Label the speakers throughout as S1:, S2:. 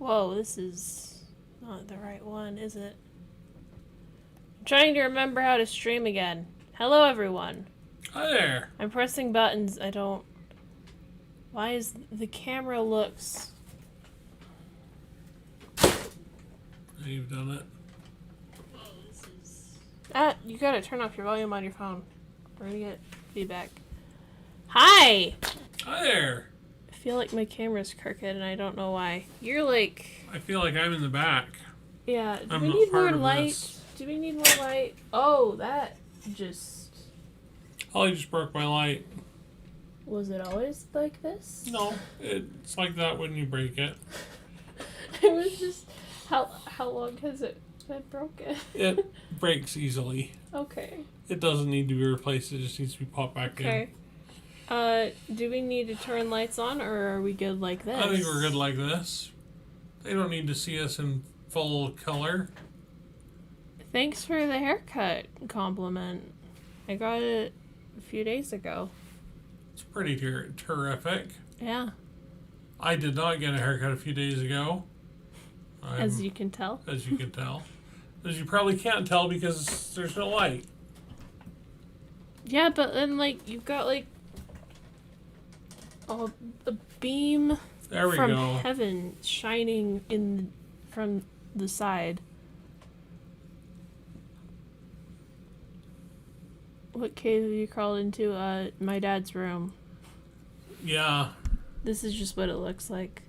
S1: Whoa, this is not the right one, is it? I'm trying to remember how to stream again. Hello, everyone.
S2: Hi there.
S1: I'm pressing buttons. I don't... Why is the camera looks...
S2: You've done it.
S1: Whoa, this is... you gotta turn off your volume on your phone. We're gonna get feedback. Hi!
S2: Hi there.
S1: I feel like my camera's crooked and I don't know why. You're like...
S2: I feel like I'm in the back.
S1: Yeah, do
S2: I'm
S1: we
S2: not
S1: need
S2: part
S1: more
S2: of
S1: light?
S2: this.
S1: Do we need more light? Oh, that just...
S2: Holly just broke my light.
S1: Was it always like this?
S2: No, it's like that when you break it.
S1: It was just... How long has it been broken?
S2: It breaks easily.
S1: Okay.
S2: It doesn't need to be replaced. It just needs to be popped back in.
S1: Okay. Do we need to turn lights on, or are we good like this?
S2: I think we're good like this. They don't need to see us in full color.
S1: Thanks for the haircut compliment. I got it a few days ago.
S2: It's pretty terrific.
S1: Yeah.
S2: I did not get a haircut a few days ago.
S1: As you can tell.
S2: As you can tell. As you probably can't tell because there's no light.
S1: Yeah, but then, like, you've got, like, a beam
S2: There we
S1: from
S2: go.
S1: heaven shining from the side. What cave have you crawled into? My dad's room.
S2: Yeah.
S1: This is just what it looks like.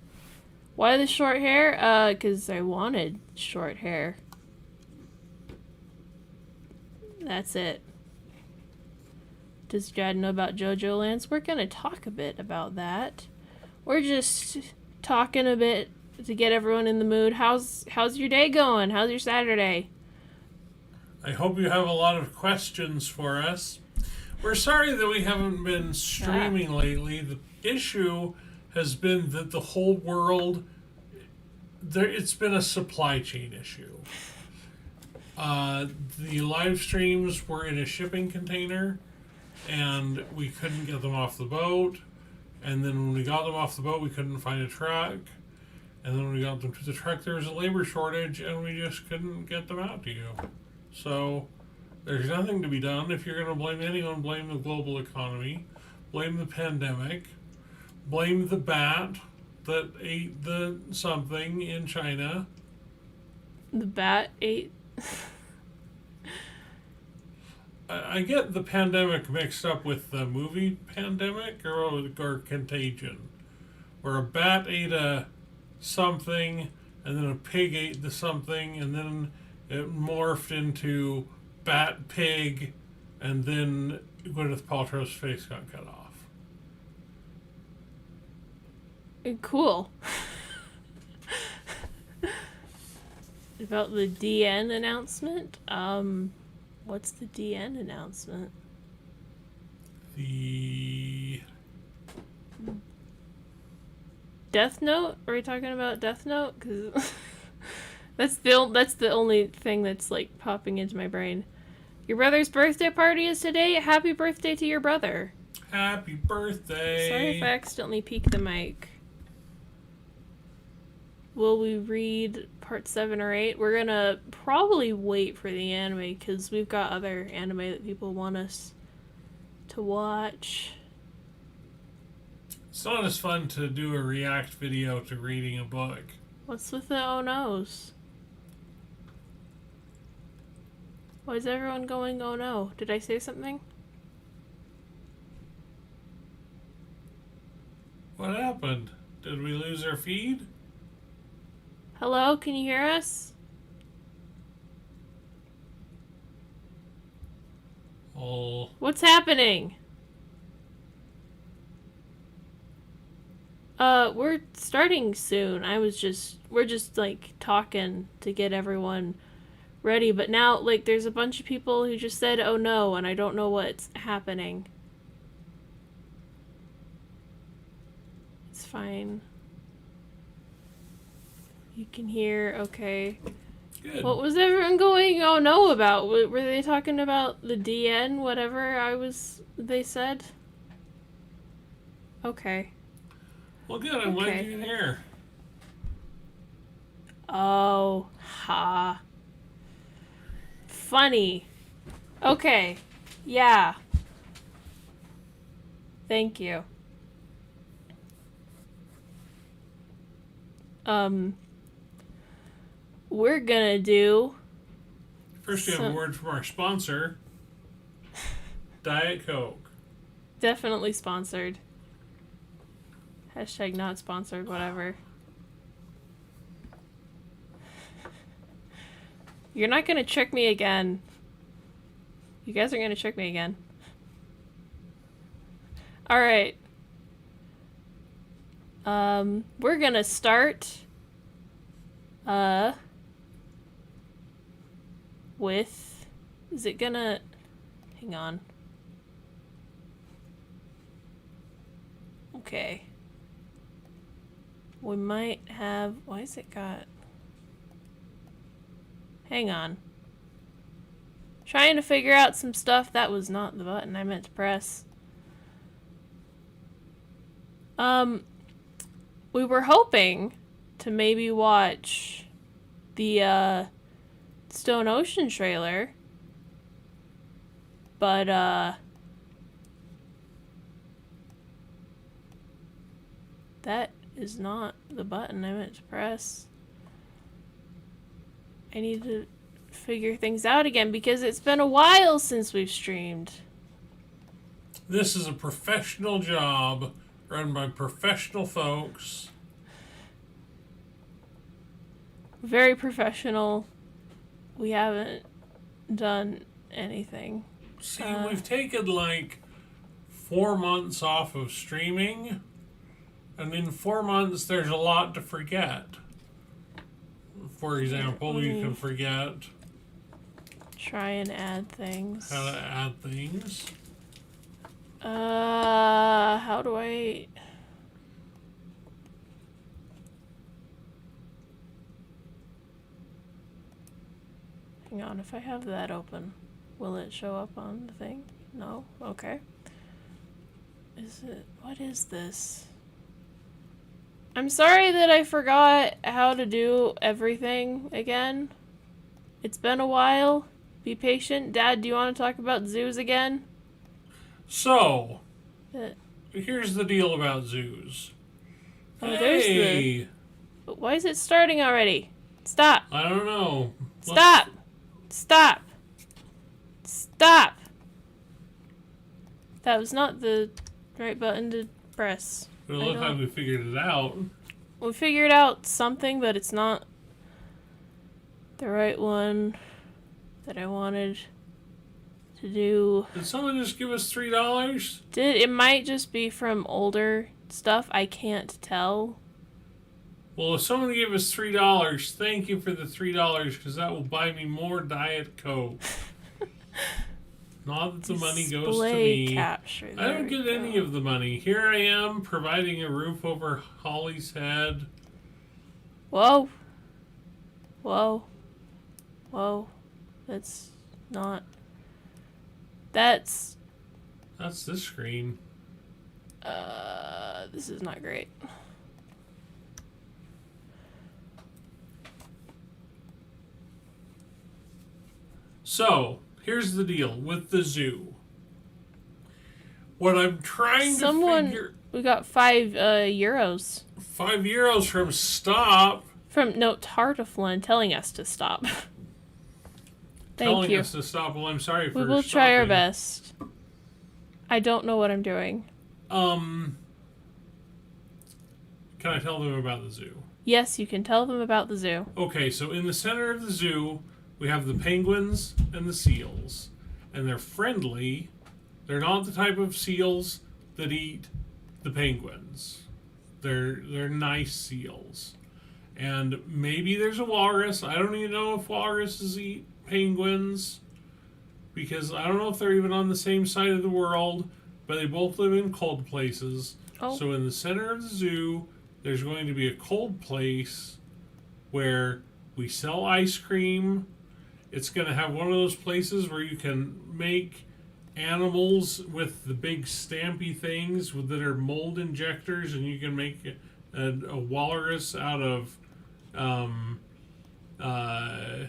S1: Why the short hair? Because I wanted short hair. That's it. Does Dad know about JoJo Lands? We're gonna talk a bit about that. We're just talking a bit to get everyone in the mood. How's your day going? How's your Saturday?
S2: I hope you have a lot of questions for us. We're sorry that we haven't been streaming lately. The issue has been that the whole world, it's been a supply chain issue. The live streams were in a shipping container, and we couldn't get them off the boat. And then when we got them off the boat, we couldn't find a truck. And then when we got them to the truck, there was a labor shortage, and we just couldn't get them out to you. So there's nothing to be done. If you're going to blame anyone, blame the global economy, blame the pandemic, blame the bat that ate the something in China.
S1: The bat ate...
S2: I get the pandemic mixed up with the movie Pandemic or Contagion, where a bat ate a something, and then a pig ate the something, and then it morphed into Bat Pig, and then Gwyneth Paltrow's face got cut off.
S1: Cool. About the DN announcement? What's the DN announcement?
S2: The
S1: Death Note? Are we talking about Death Note? Because that's the only thing that's like popping into my brain. Your brother's birthday party is today. Happy birthday to your brother.
S2: Happy birthday.
S1: Sorry if I accidentally peeked the mic. Will we read part 7 or 8? We're gonna probably wait for the anime because we've got other anime that people want us to watch.
S2: It's not as fun to do a react video to reading a book.
S1: What's with the oh no's? Why is everyone going oh no? Did I say something?
S2: What happened? Did we lose our feed?
S1: Hello, can you hear us?
S2: Oh.
S1: What's happening? We're starting soon. We're just like talking to get everyone ready, but now like there's a bunch of people who just said oh no, and I don't know what's happening. It's fine. You can hear, okay.
S2: Good.
S1: What was everyone going oh no about? Were they talking about the DN, whatever they said? Okay.
S2: Well, good. I'm glad you can hear.
S1: Oh, ha. Funny. Okay. Yeah. Thank you. We're gonna do...
S2: First, we have a word from our sponsor, Diet Coke.
S1: Definitely sponsored. Hashtag not sponsored, whatever. You're not gonna trick me again. You guys are gonna trick me again. Alright. We're gonna start with... Is it gonna... Hang on. Okay. We might have... Why is it got... Hang on. Trying to figure out some stuff. That was not the button I meant to press. We were hoping to maybe watch the Stone Ocean trailer, but that is not the button I meant to press. I need to figure things out again because it's been a while since we've streamed.
S2: This is a professional job run by professional folks.
S1: Very professional. We haven't done anything.
S2: See, we've taken like 4 months off of streaming, and in 4 months there's a lot to forget. For example, you can forget
S1: Try and add things.
S2: how to add things.
S1: How do I... Hang on, if I have that open, will it show up on the thing? No? Okay. Is it... What is this? I'm sorry that I forgot how to do everything again. It's been a while. Be patient. Dad, do you want to talk about zoos again?
S2: So, here's the deal about zoos.
S1: Oh, there's the... But why is it starting already? Stop.
S2: I don't know.
S1: Stop. Stop. Stop. That was not the right button to press.
S2: It looked like we figured it out.
S1: We figured out something, but it's not the right one that I wanted to do.
S2: Did someone just give us $3?
S1: It might just be from older stuff. I can't tell.
S2: Well, if someone gave us $3, thank you for the $3 because that will buy me more Diet Coke. Not that the money goes to me.
S1: Capture.
S2: I don't get any of the money. Here I am providing a roof over Holly's head.
S1: Whoa. Whoa. Whoa. That's not... That's
S2: this screen.
S1: This is not great.
S2: So, here's the deal with the zoo. What I'm trying to figure...
S1: We got 5 euros.
S2: €5 from Stop.
S1: From, no, Tartiflin telling us to stop. Thank you.
S2: Telling us to stop. Well, I'm sorry for
S1: We will
S2: stopping.
S1: try our best. I don't know what I'm doing.
S2: Can I tell them about the zoo?
S1: Yes, you can tell them about the zoo.
S2: Okay, so in the center of the zoo, we have the penguins and the seals. And they're friendly. They're not the type of seals that eat the penguins. They're nice seals. And maybe there's a walrus. I don't even know if walruses eat penguins. Because I don't know if they're even on the same side of the world. But they both live in cold places.
S1: Oh.
S2: So in the center of the zoo, there's going to be a cold place where we sell ice cream. It's going to have one of those places where you can make animals with the big stampy things that are mold injectors, and you can make a walrus out of Uh,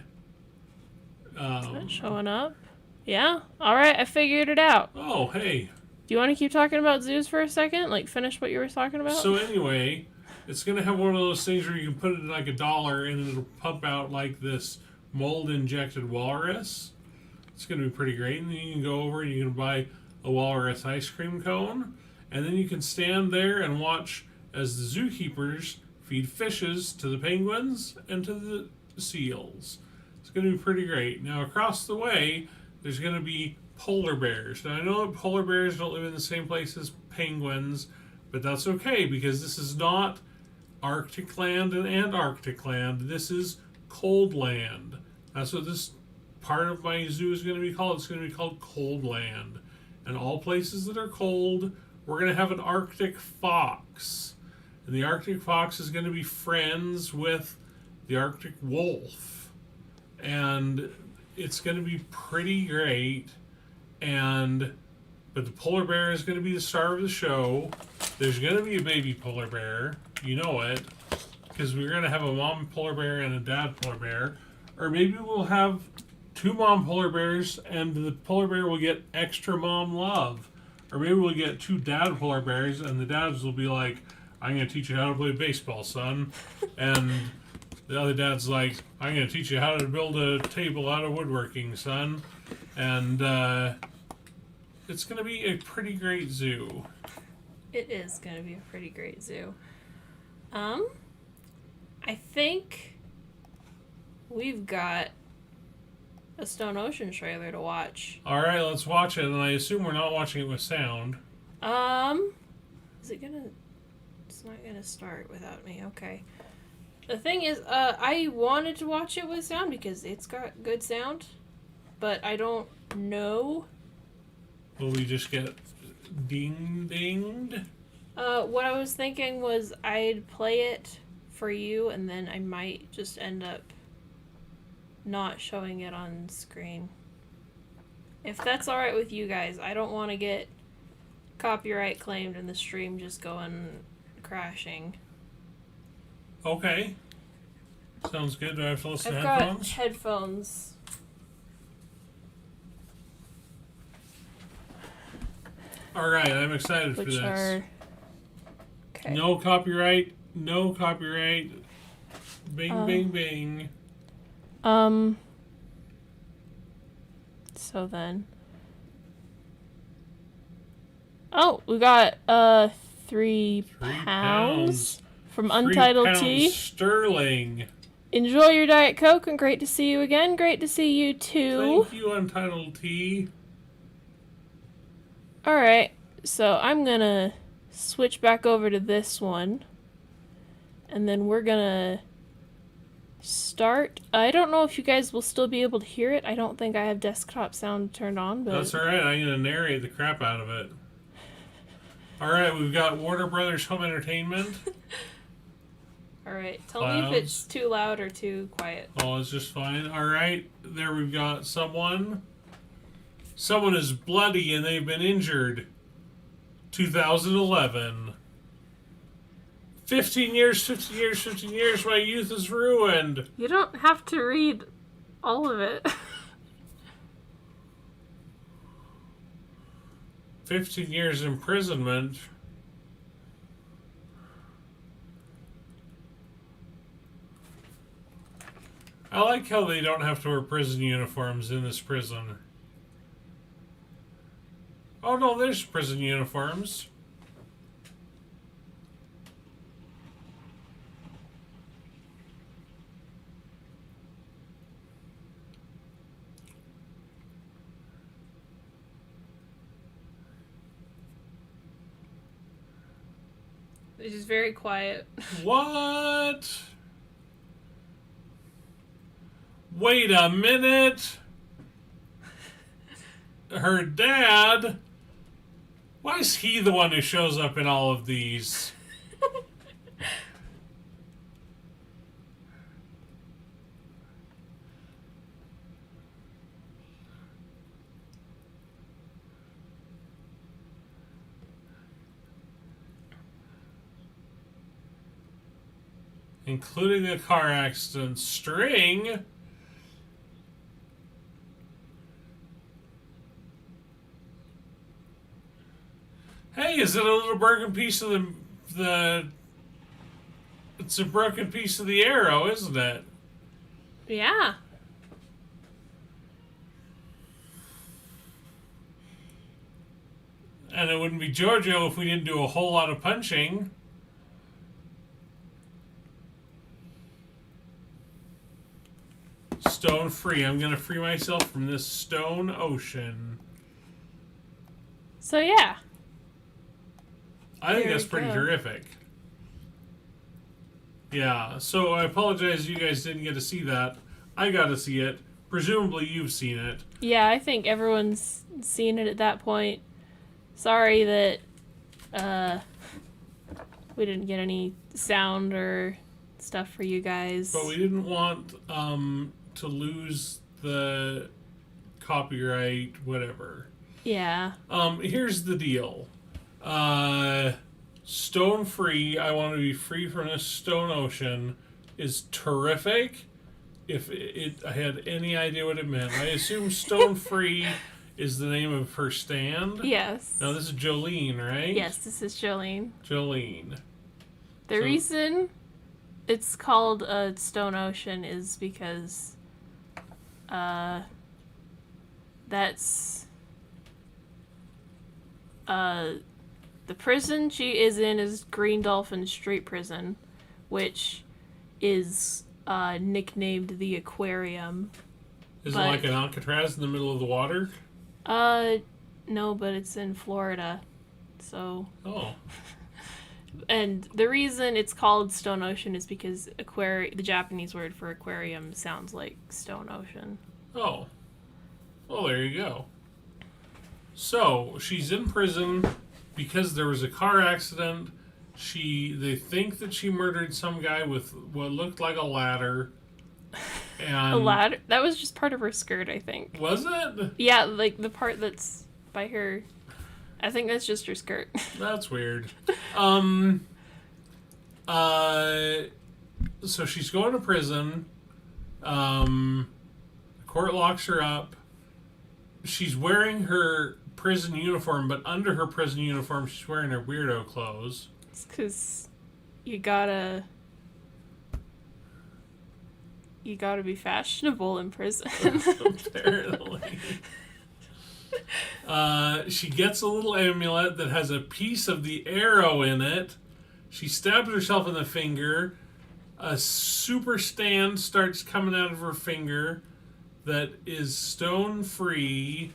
S1: Is that
S2: um,
S1: showing up? Yeah? Alright, I figured it out.
S2: oh, hey.
S1: Do you want to keep talking about zoos for a second? Like, finish what you were talking about?
S2: So anyway, it's gonna have one of those things where you can put it in like $1 and it'll pump out like this mold injected walrus. It's gonna be pretty great. And then you can go over and you can buy a walrus ice cream cone, and then you can stand there and watch as the zookeepers feed fishes to the penguins and to the seals. It's gonna be pretty great. Now across the way, there's gonna be polar bears. Now I know that polar bears don't live in the same place as penguins, but that's okay because this is not Arctic land and Antarctic land. This is cold land. That's what this part of my zoo is going to be called. It's going to be called cold land. And all places that are cold, we're going to have an Arctic fox. And the Arctic fox is going to be friends with the Arctic wolf. And it's going to be pretty great. But the polar bear is going to be the star of the show. There's going to be a baby polar bear. You know it. Because we're going to have a mom polar bear and a dad polar bear. Or maybe we'll have 2 mom polar bears and the polar bear will get extra mom love. Or maybe we'll get 2 dad polar bears and the dads will be like, I'm going to teach you how to play baseball, son. And the other dad's like, I'm going to teach you how to build a table out of woodworking, son. And it's going to be a pretty great zoo.
S1: It is going to be a pretty great zoo. I think we've got a Stone Ocean trailer to watch.
S2: Alright, let's watch it, and I assume we're not watching it with sound.
S1: Is it gonna... It's not gonna start without me, okay. The thing is, I wanted to watch it with sound because it's got good sound, but I don't know.
S2: Will we just get dinged?
S1: What I was thinking was I'd play it for you, and then I might just end up not showing it on screen. If that's alright with you guys, I don't want to get copyright claimed and the stream just going crashing.
S2: Okay. Sounds good. Do I have to listen
S1: I've
S2: to headphones?
S1: got headphones.
S2: Alright, I'm excited for
S1: Which
S2: this.
S1: are... Okay.
S2: No copyright. No copyright. Bing, bing, bing.
S1: So then... Oh, we got, 3 pounds from Untitled
S2: £3
S1: Tea.
S2: sterling.
S1: Enjoy your Diet Coke, and great to see you again. Great to see you too.
S2: Thank you, Untitled Tea.
S1: Alright, so I'm gonna switch back over to this one. And then we're gonna start. I don't know if you guys will still be able to hear it. I don't think I have desktop sound turned on, but...
S2: That's alright, I'm going to narrate the crap out of it. Alright, we've got Warner Brothers Home Entertainment.
S1: Alright, tell me if it's too loud or too quiet.
S2: Oh, it's just fine. Alright, there we've got someone. Someone is bloody and they've been injured. 2011. 15 years, 15 years, 15 years, my youth is ruined.
S1: You don't have to read all of it.
S2: 15 years imprisonment. I like how they don't have to wear prison uniforms in this prison. Oh no, there's prison uniforms.
S1: It's just very quiet.
S2: What? Wait a minute. Her dad? Why is he the one who shows up in all of these? including a car accident string. Hey, is it a little broken piece of the? It's a broken piece of the arrow, isn't it?
S1: Yeah.
S2: And it wouldn't be JoJo if we didn't do a whole lot of punching. Stone free. I'm going to free myself from this stone ocean.
S1: So yeah.
S2: I think
S1: There
S2: that's
S1: we
S2: pretty
S1: go.
S2: terrific. Yeah, so I apologize you guys didn't get to see that. I got to see it. Presumably you've seen it.
S1: Yeah, I think everyone's seen it at that point. Sorry that we didn't get any sound or stuff for you guys.
S2: But we didn't want to lose the copyright, whatever.
S1: Yeah.
S2: Here's the deal. Stone free, I want to be free from this stone ocean, is terrific. If I had any idea what it meant. I assume stone free is the name of her stand.
S1: Yes.
S2: Now this is Jolene, right?
S1: Yes, this is Jolene.
S2: Jolene.
S1: The
S2: So-
S1: reason it's called a stone ocean is because that's the prison she is in is Green Dolphin Street Prison, which is nicknamed the Aquarium.
S2: Is
S1: But-
S2: it like an Alcatraz in the middle of the water?
S1: No, but it's in Florida. So,
S2: Oh.
S1: and the reason it's called Stone Ocean is because the Japanese word for aquarium sounds like Stone Ocean.
S2: Oh. Well, there you go. So, she's in prison because there was a car accident. They think that she murdered some guy with what looked like a ladder. And
S1: A ladder? That was just part of her skirt, I think.
S2: Was it?
S1: Yeah, like the part that's by her. I think that's just her skirt.
S2: That's weird. So she's going to prison. The court locks her up. She's wearing her prison uniform, but under her prison uniform, she's wearing her weirdo clothes.
S1: It's because you gotta be fashionable in prison.
S2: Apparently. She gets a little amulet that has a piece of the arrow in it. She stabs herself in the finger. A super stand starts coming out of her finger that is stone free.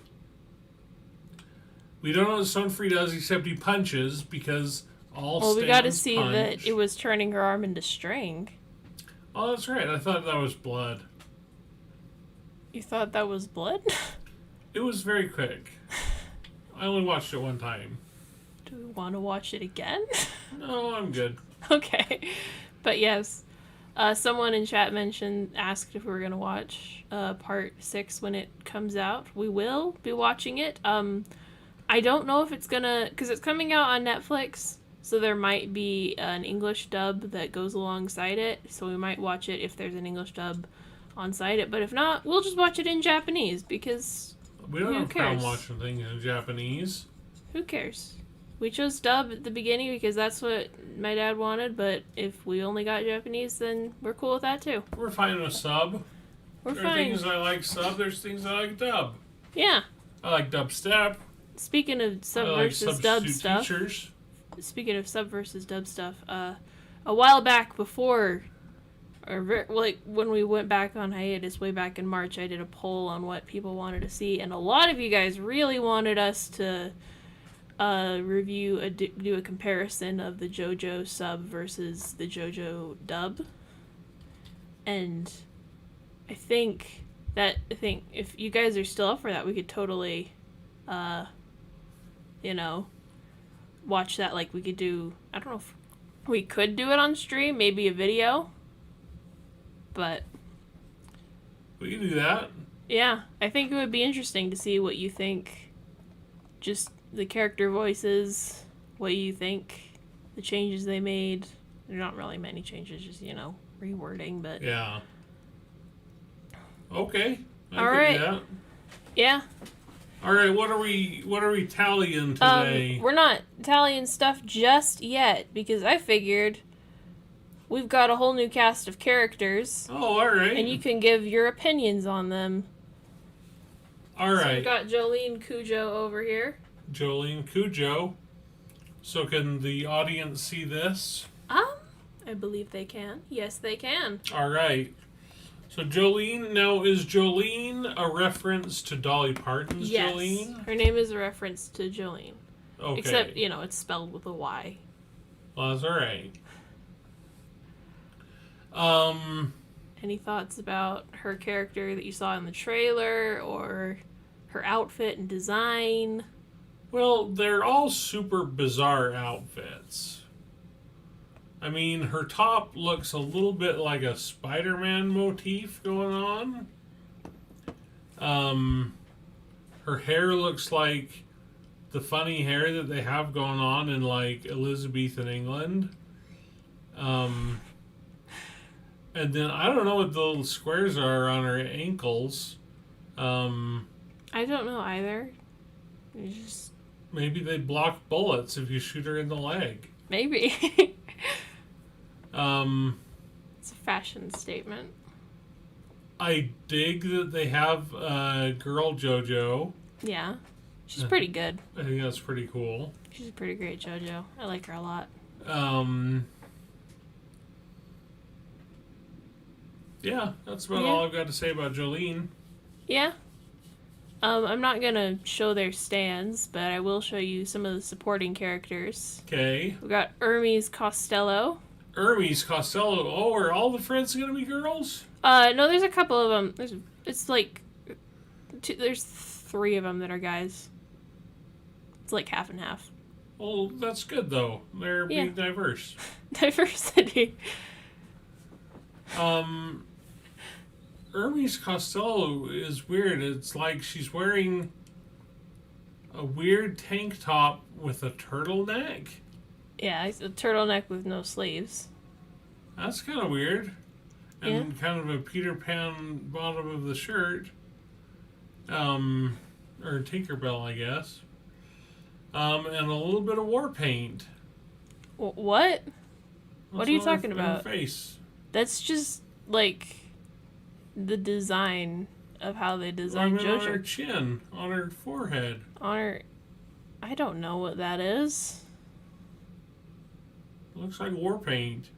S2: We don't know what stone free does except he punches because all
S1: Well,
S2: stands
S1: we got to see
S2: punch.
S1: that it was turning her arm into string.
S2: Oh, that's right. I thought that was blood.
S1: You thought that was blood?
S2: It was very quick. I only watched it one time.
S1: Do we want to watch it again?
S2: No, I'm good.
S1: Okay. But yes, someone in chat asked if we were going to watch part 6 when it comes out. We will be watching it. I don't know if it's gonna, because it's coming out on Netflix, so there might be an English dub that goes alongside it, so we might watch it if there's an English dub onside it, but if not, we'll just watch it in Japanese, because
S2: We don't
S1: Who
S2: have a problem
S1: cares?
S2: watching things in Japanese.
S1: who cares? We chose dub at the beginning because that's what my dad wanted, but if we only got Japanese, then we're cool with that too.
S2: We're fine with sub.
S1: We're
S2: There are
S1: fine.
S2: things I like sub, there's things I like dub.
S1: Yeah.
S2: I like dubstep.
S1: Speaking of sub
S2: I like
S1: versus dub
S2: substitute
S1: stuff,
S2: teachers.
S1: speaking of sub versus dub stuff, a while back before, like when we went back on hiatus way back in March, I did a poll on what people wanted to see, and a lot of you guys really wanted us to do a comparison of the JoJo sub versus the JoJo dub, and I think if you guys are still up for that, we could totally, watch that. Like we could do, I don't know if we could do it on stream, maybe a video, but
S2: We can do that.
S1: yeah, I think it would be interesting to see what you think, just the character voices, what you think, the changes they made, There's not really many changes, just, rewording, but...
S2: Yeah. Okay. I
S1: All
S2: can
S1: right.
S2: do that.
S1: Yeah.
S2: All right, what are we tallying today?
S1: We're not tallying stuff just yet, because I figured we've got a whole new cast of characters.
S2: Oh, all right.
S1: And you can give your opinions on them.
S2: All right.
S1: So we've got Jolene Cujo over here.
S2: Jolene Cujo. So can the audience see this?
S1: I believe they can. Yes, they can.
S2: All right. So Jolene, now is Jolene a reference to Dolly Parton's
S1: yes.
S2: Jolene?
S1: Her name is a reference to Jolene.
S2: Okay.
S1: Except, it's spelled with a Y.
S2: Well, that's all right.
S1: Any thoughts about her character that you saw in the trailer, or her outfit and design?
S2: Well, they're all super bizarre outfits. I mean, her top looks a little bit like a Spider-Man motif going on. Her hair looks like the funny hair that they have going on in, like, Elizabethan England. And then I don't know what the little squares are on her ankles.
S1: I don't know either. Just
S2: maybe they block bullets if you shoot her in the leg.
S1: Maybe. It's a fashion statement.
S2: I dig that they have girl JoJo.
S1: Yeah. She's pretty good.
S2: I think that's pretty cool.
S1: She's a pretty great JoJo. I like her a lot.
S2: Yeah, that's about all I've got to say about Jolene.
S1: Yeah. I'm not going to show their stands, but I will show you some of the supporting characters.
S2: Okay.
S1: We got Hermes Costello.
S2: Hermes Costello. Oh, are all the friends going to be girls?
S1: No, there's a couple of them. There's 3 of them that are guys. It's like half and half.
S2: Well, that's good, though. They're being diverse.
S1: Diversity.
S2: Hermes Costello is weird. It's like she's wearing a weird tank top with a turtleneck.
S1: Yeah, it's a turtleneck with no sleeves.
S2: That's kind of weird. And kind of a Peter Pan bottom of the shirt. Or Tinkerbell, I guess. And a little bit of war paint.
S1: What? What are you talking about?
S2: Her face.
S1: That's just, like, the design of how they designed JoJo.
S2: On her chin, on her forehead.
S1: On her... I don't know what that is.
S2: Looks like war paint.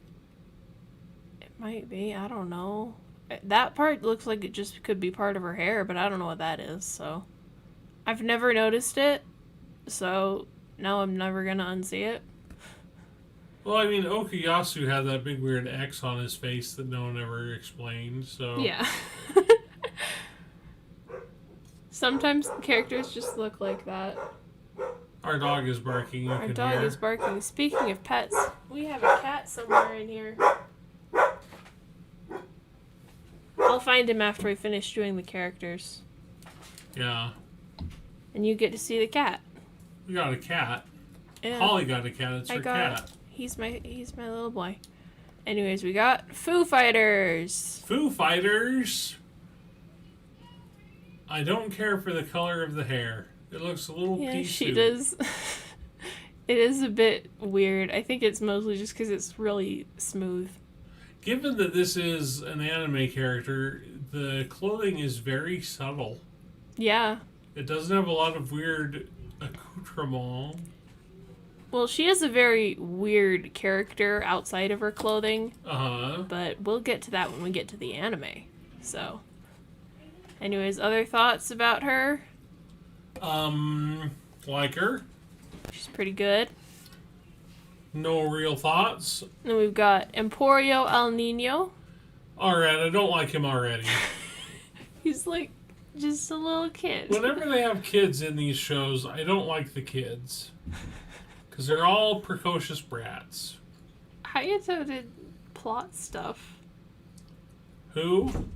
S1: It might be. I don't know. That part looks like it just could be part of her hair, but I don't know what that is, so... I've never noticed it, so now I'm never gonna unsee it.
S2: Well, I mean, Okuyasu had that big weird X on his face that no one ever explained, so...
S1: Yeah. Sometimes characters just look like that.
S2: Our dog is barking.
S1: Our dog is barking. Speaking of pets, we have a cat somewhere in here. I'll find him after we finish doing the characters.
S2: Yeah.
S1: And you get to see the cat.
S2: We got a cat.
S1: Yeah.
S2: Holly got a cat. It's her cat.
S1: He's my little boy. Anyways, we got Foo Fighters.
S2: Foo Fighters. I don't care for the color of the hair. It looks a little pea
S1: she
S2: soup.
S1: does. It is a bit weird. I think it's mostly just because it's really smooth.
S2: Given that this is an anime character, the clothing is very subtle.
S1: Yeah.
S2: It doesn't have a lot of weird accoutrement.
S1: Well, she is a very weird character outside of her clothing.
S2: Uh-huh.
S1: But we'll get to that when we get to the anime. So, anyways, other thoughts about her?
S2: Like her.
S1: She's pretty good.
S2: No real thoughts.
S1: Then we've got Emporio El Nino.
S2: Alright, I don't like him already.
S1: He's like just a little kid.
S2: Whenever they have kids in these shows, I don't like the kids. Because they're all precocious brats.
S1: Hayato did plot stuff.
S2: Who?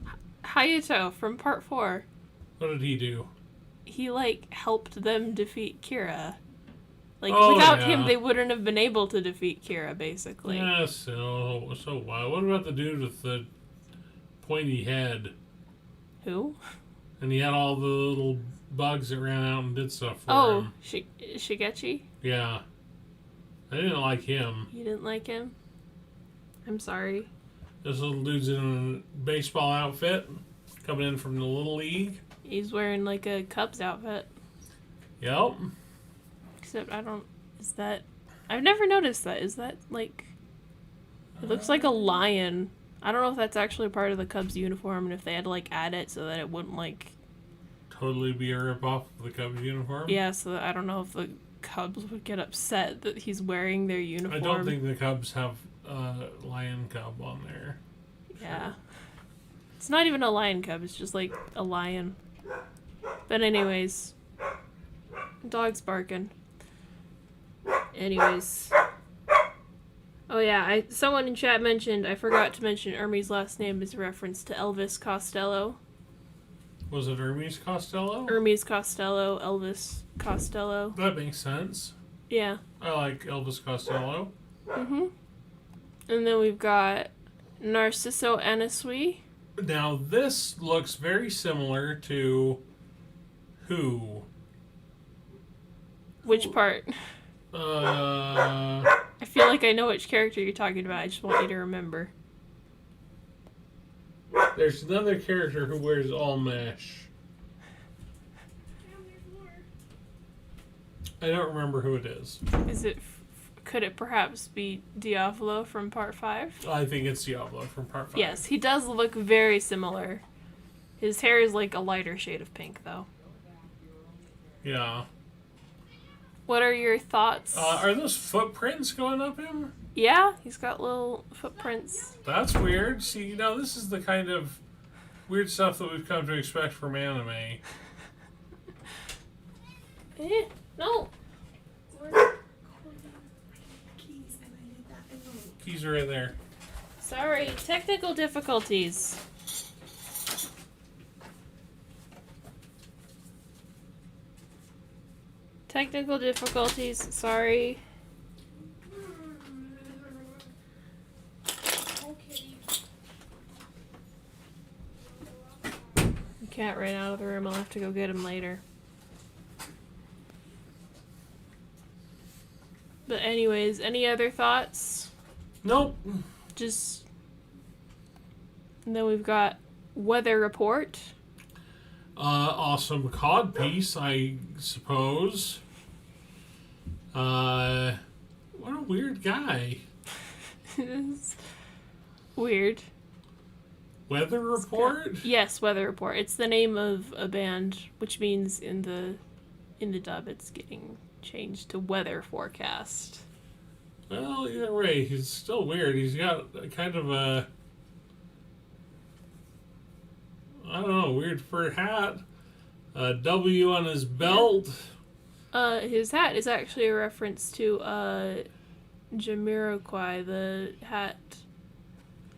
S1: Hayato from part 4.
S2: What did he do?
S1: He, helped them defeat Kira. Like,
S2: Oh,
S1: without
S2: yeah.
S1: him, they wouldn't have been able to defeat Kira, basically.
S2: Yeah, so why? What about the dude with the pointy head?
S1: Who?
S2: And he had all the little bugs that ran out and did stuff for
S1: Oh,
S2: him.
S1: Shigechi?
S2: Yeah. I didn't like him.
S1: You didn't like him? I'm sorry.
S2: This little dude's in a baseball outfit, coming in from the Little League.
S1: He's wearing, like, a Cubs outfit.
S2: Yep.
S1: Except is that... I've never noticed that. Is that, like... It looks like a lion. I don't know if that's actually part of the Cubs uniform and if they had to, like, add it so that it wouldn't, like...
S2: Totally be a ripoff of the Cubs uniform.
S1: Yeah, so I don't know if the Cubs would get upset that he's wearing their uniform.
S2: I don't think the Cubs have a lion cub on there.
S1: Yeah. It's not even a lion cub, it's just, like, a lion. But anyways... Dog's barking. Anyways. Oh yeah, someone in chat mentioned, I forgot to mention Ermi's last name is a reference to Elvis Costello.
S2: Was it Hermes Costello?
S1: Hermes Costello, Elvis Costello.
S2: That makes sense.
S1: Yeah.
S2: I like Elvis Costello.
S1: Mm-hmm. And then we've got Narciso Anasui.
S2: Now this looks very similar to who?
S1: Which part? I feel like I know which character you're talking about. I just want you to remember.
S2: There's another character who wears all mesh. I don't remember who it is.
S1: Is it... Could it perhaps be Diavolo from Part 5?
S2: I think it's Diablo from Part 5.
S1: Yes, he does look very similar. His hair is like a lighter shade of pink, though.
S2: Yeah.
S1: What are your thoughts?
S2: Are those footprints going up him?
S1: Yeah, he's got little footprints.
S2: That's weird. See, now this is the kind of weird stuff that we've come to expect from anime.
S1: No.
S2: Keys are right there.
S1: Sorry, technical difficulties. Technical difficulties, sorry. The cat ran out of the room, I'll have to go get him later. But anyways, any other thoughts?
S2: Nope.
S1: Just... And then we've got weather report.
S2: Awesome codpiece, I suppose. What a weird guy.
S1: It is weird.
S2: Weather report?
S1: Yes, weather report. It's the name of a band, which means in the dub it's getting changed to weather forecast.
S2: Well, either way, he's still weird. He's got a kind of a, I don't know, weird fur hat, a W on his belt.
S1: His hat is actually a reference to Jamiroquai, the hat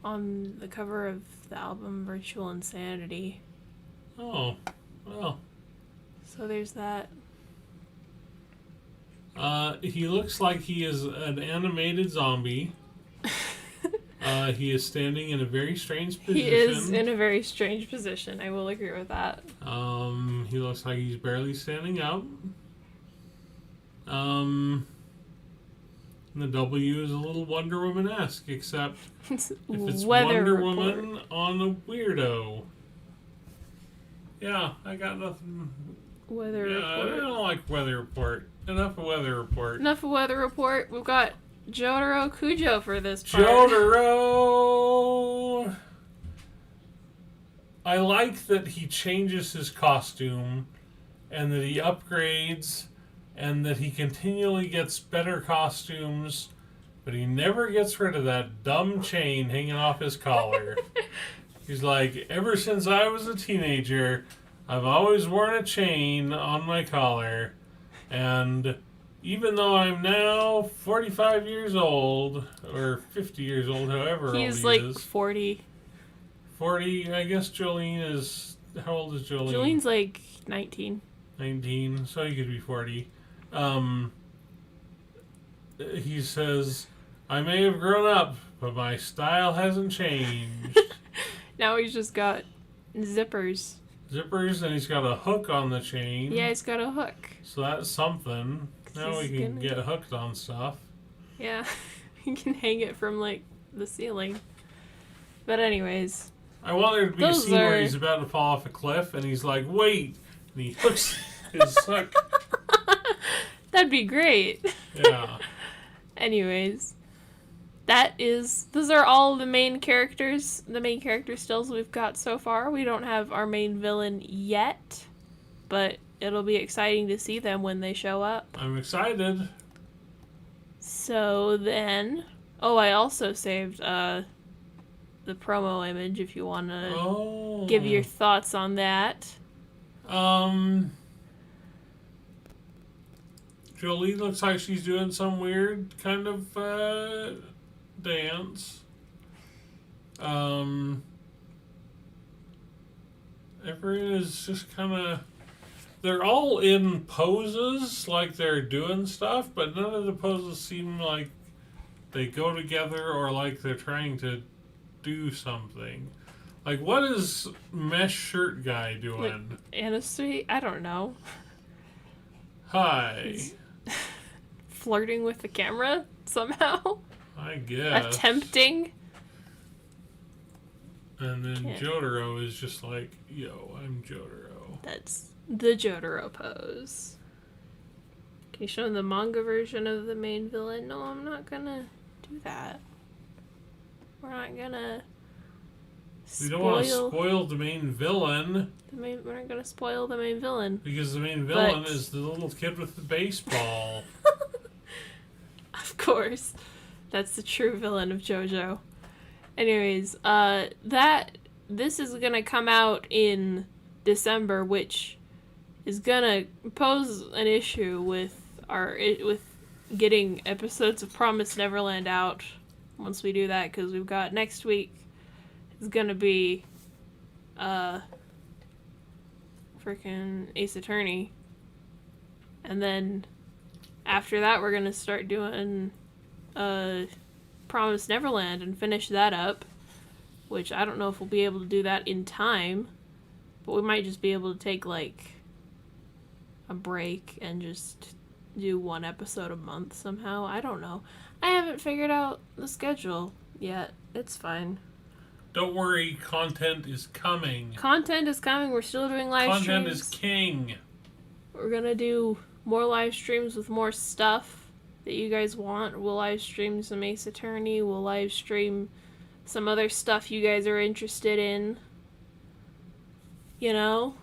S1: on the cover of the album Virtual Insanity.
S2: Oh, well.
S1: So there's that.
S2: He looks like he is an animated zombie. He is standing in a very strange position.
S1: He is in a very strange position. I will agree with that.
S2: He looks like he's barely standing up. And the W is a little Wonder Woman-esque, except if it's
S1: Weather
S2: Wonder
S1: report.
S2: Woman on a weirdo. Yeah, I got nothing.
S1: Weather
S2: I
S1: report.
S2: don't like weather report. Enough of weather report.
S1: Enough of weather report. We've got Jotaro Kujo for this part.
S2: Jotaro! I like that he changes his costume and that he upgrades and that he continually gets better costumes, but he never gets rid of that dumb chain hanging off his collar. He's like, ever since I was a teenager, I've always worn a chain on my collar, and even though I'm now 45 years old, or 50 years old, however
S1: He's
S2: old
S1: like
S2: he is.
S1: 40.
S2: 40, I guess Jolene is... How old is Jolene?
S1: Jolene's like 19.
S2: 19, so he could be 40. he says, I may have grown up, but my style hasn't changed.
S1: Now he's just got zippers.
S2: Zippers, and he's got a hook on the chain.
S1: Yeah, he's got a hook.
S2: So that's something. Now we
S1: He's
S2: can
S1: gonna-
S2: get hooked on stuff.
S1: Yeah, you can hang it from, like, the ceiling. But anyways.
S2: I want there to be a scene where he's about to fall off a cliff, and he's like, wait! And he hooks his hook.
S1: That'd be great.
S2: Yeah.
S1: Anyways. Those are all the main character stills we've got so far. We don't have our main villain yet, but it'll be exciting to see them when they show up.
S2: I'm excited.
S1: So then, I also saved the promo image if you want to give your thoughts on that.
S2: Jolie looks like she's doing some weird kind of dance. Everyone is just kind of... They're all in poses, like they're doing stuff, but none of the poses seem like they go together or like they're trying to do something. Like, what is mesh shirt guy doing?
S1: Anisty? I don't know.
S2: Hi.
S1: He's flirting with the camera somehow?
S2: I guess.
S1: Attempting?
S2: And then Jotaro is just like, yo, I'm Jotaro.
S1: That's the Jotaro pose. Can you show them the manga version of the main villain? No, I'm not gonna do that. We're not gonna
S2: We don't want to spoil the main villain.
S1: we're not gonna spoil the main villain.
S2: Because the main villain is the little kid with the baseball.
S1: Of course. That's the true villain of JoJo. Anyways, this is gonna come out in December, which is gonna pose an issue with getting episodes of Promised Neverland out once we do that, because we've got next week is gonna be freaking Ace Attorney, and then after that we're gonna start doing Promised Neverland and finish that up, which I don't know if we'll be able to do that in time, but we might just be able to take like a break and just do one episode a month somehow. I don't know. I haven't figured out the schedule yet. It's fine.
S2: Don't worry, content is coming.
S1: Content is coming. We're still doing live streams.
S2: Content is king.
S1: We're gonna do more live streams with more stuff that you guys want. We'll live stream some Ace Attorney. We'll live stream some other stuff you guys are interested in. You know?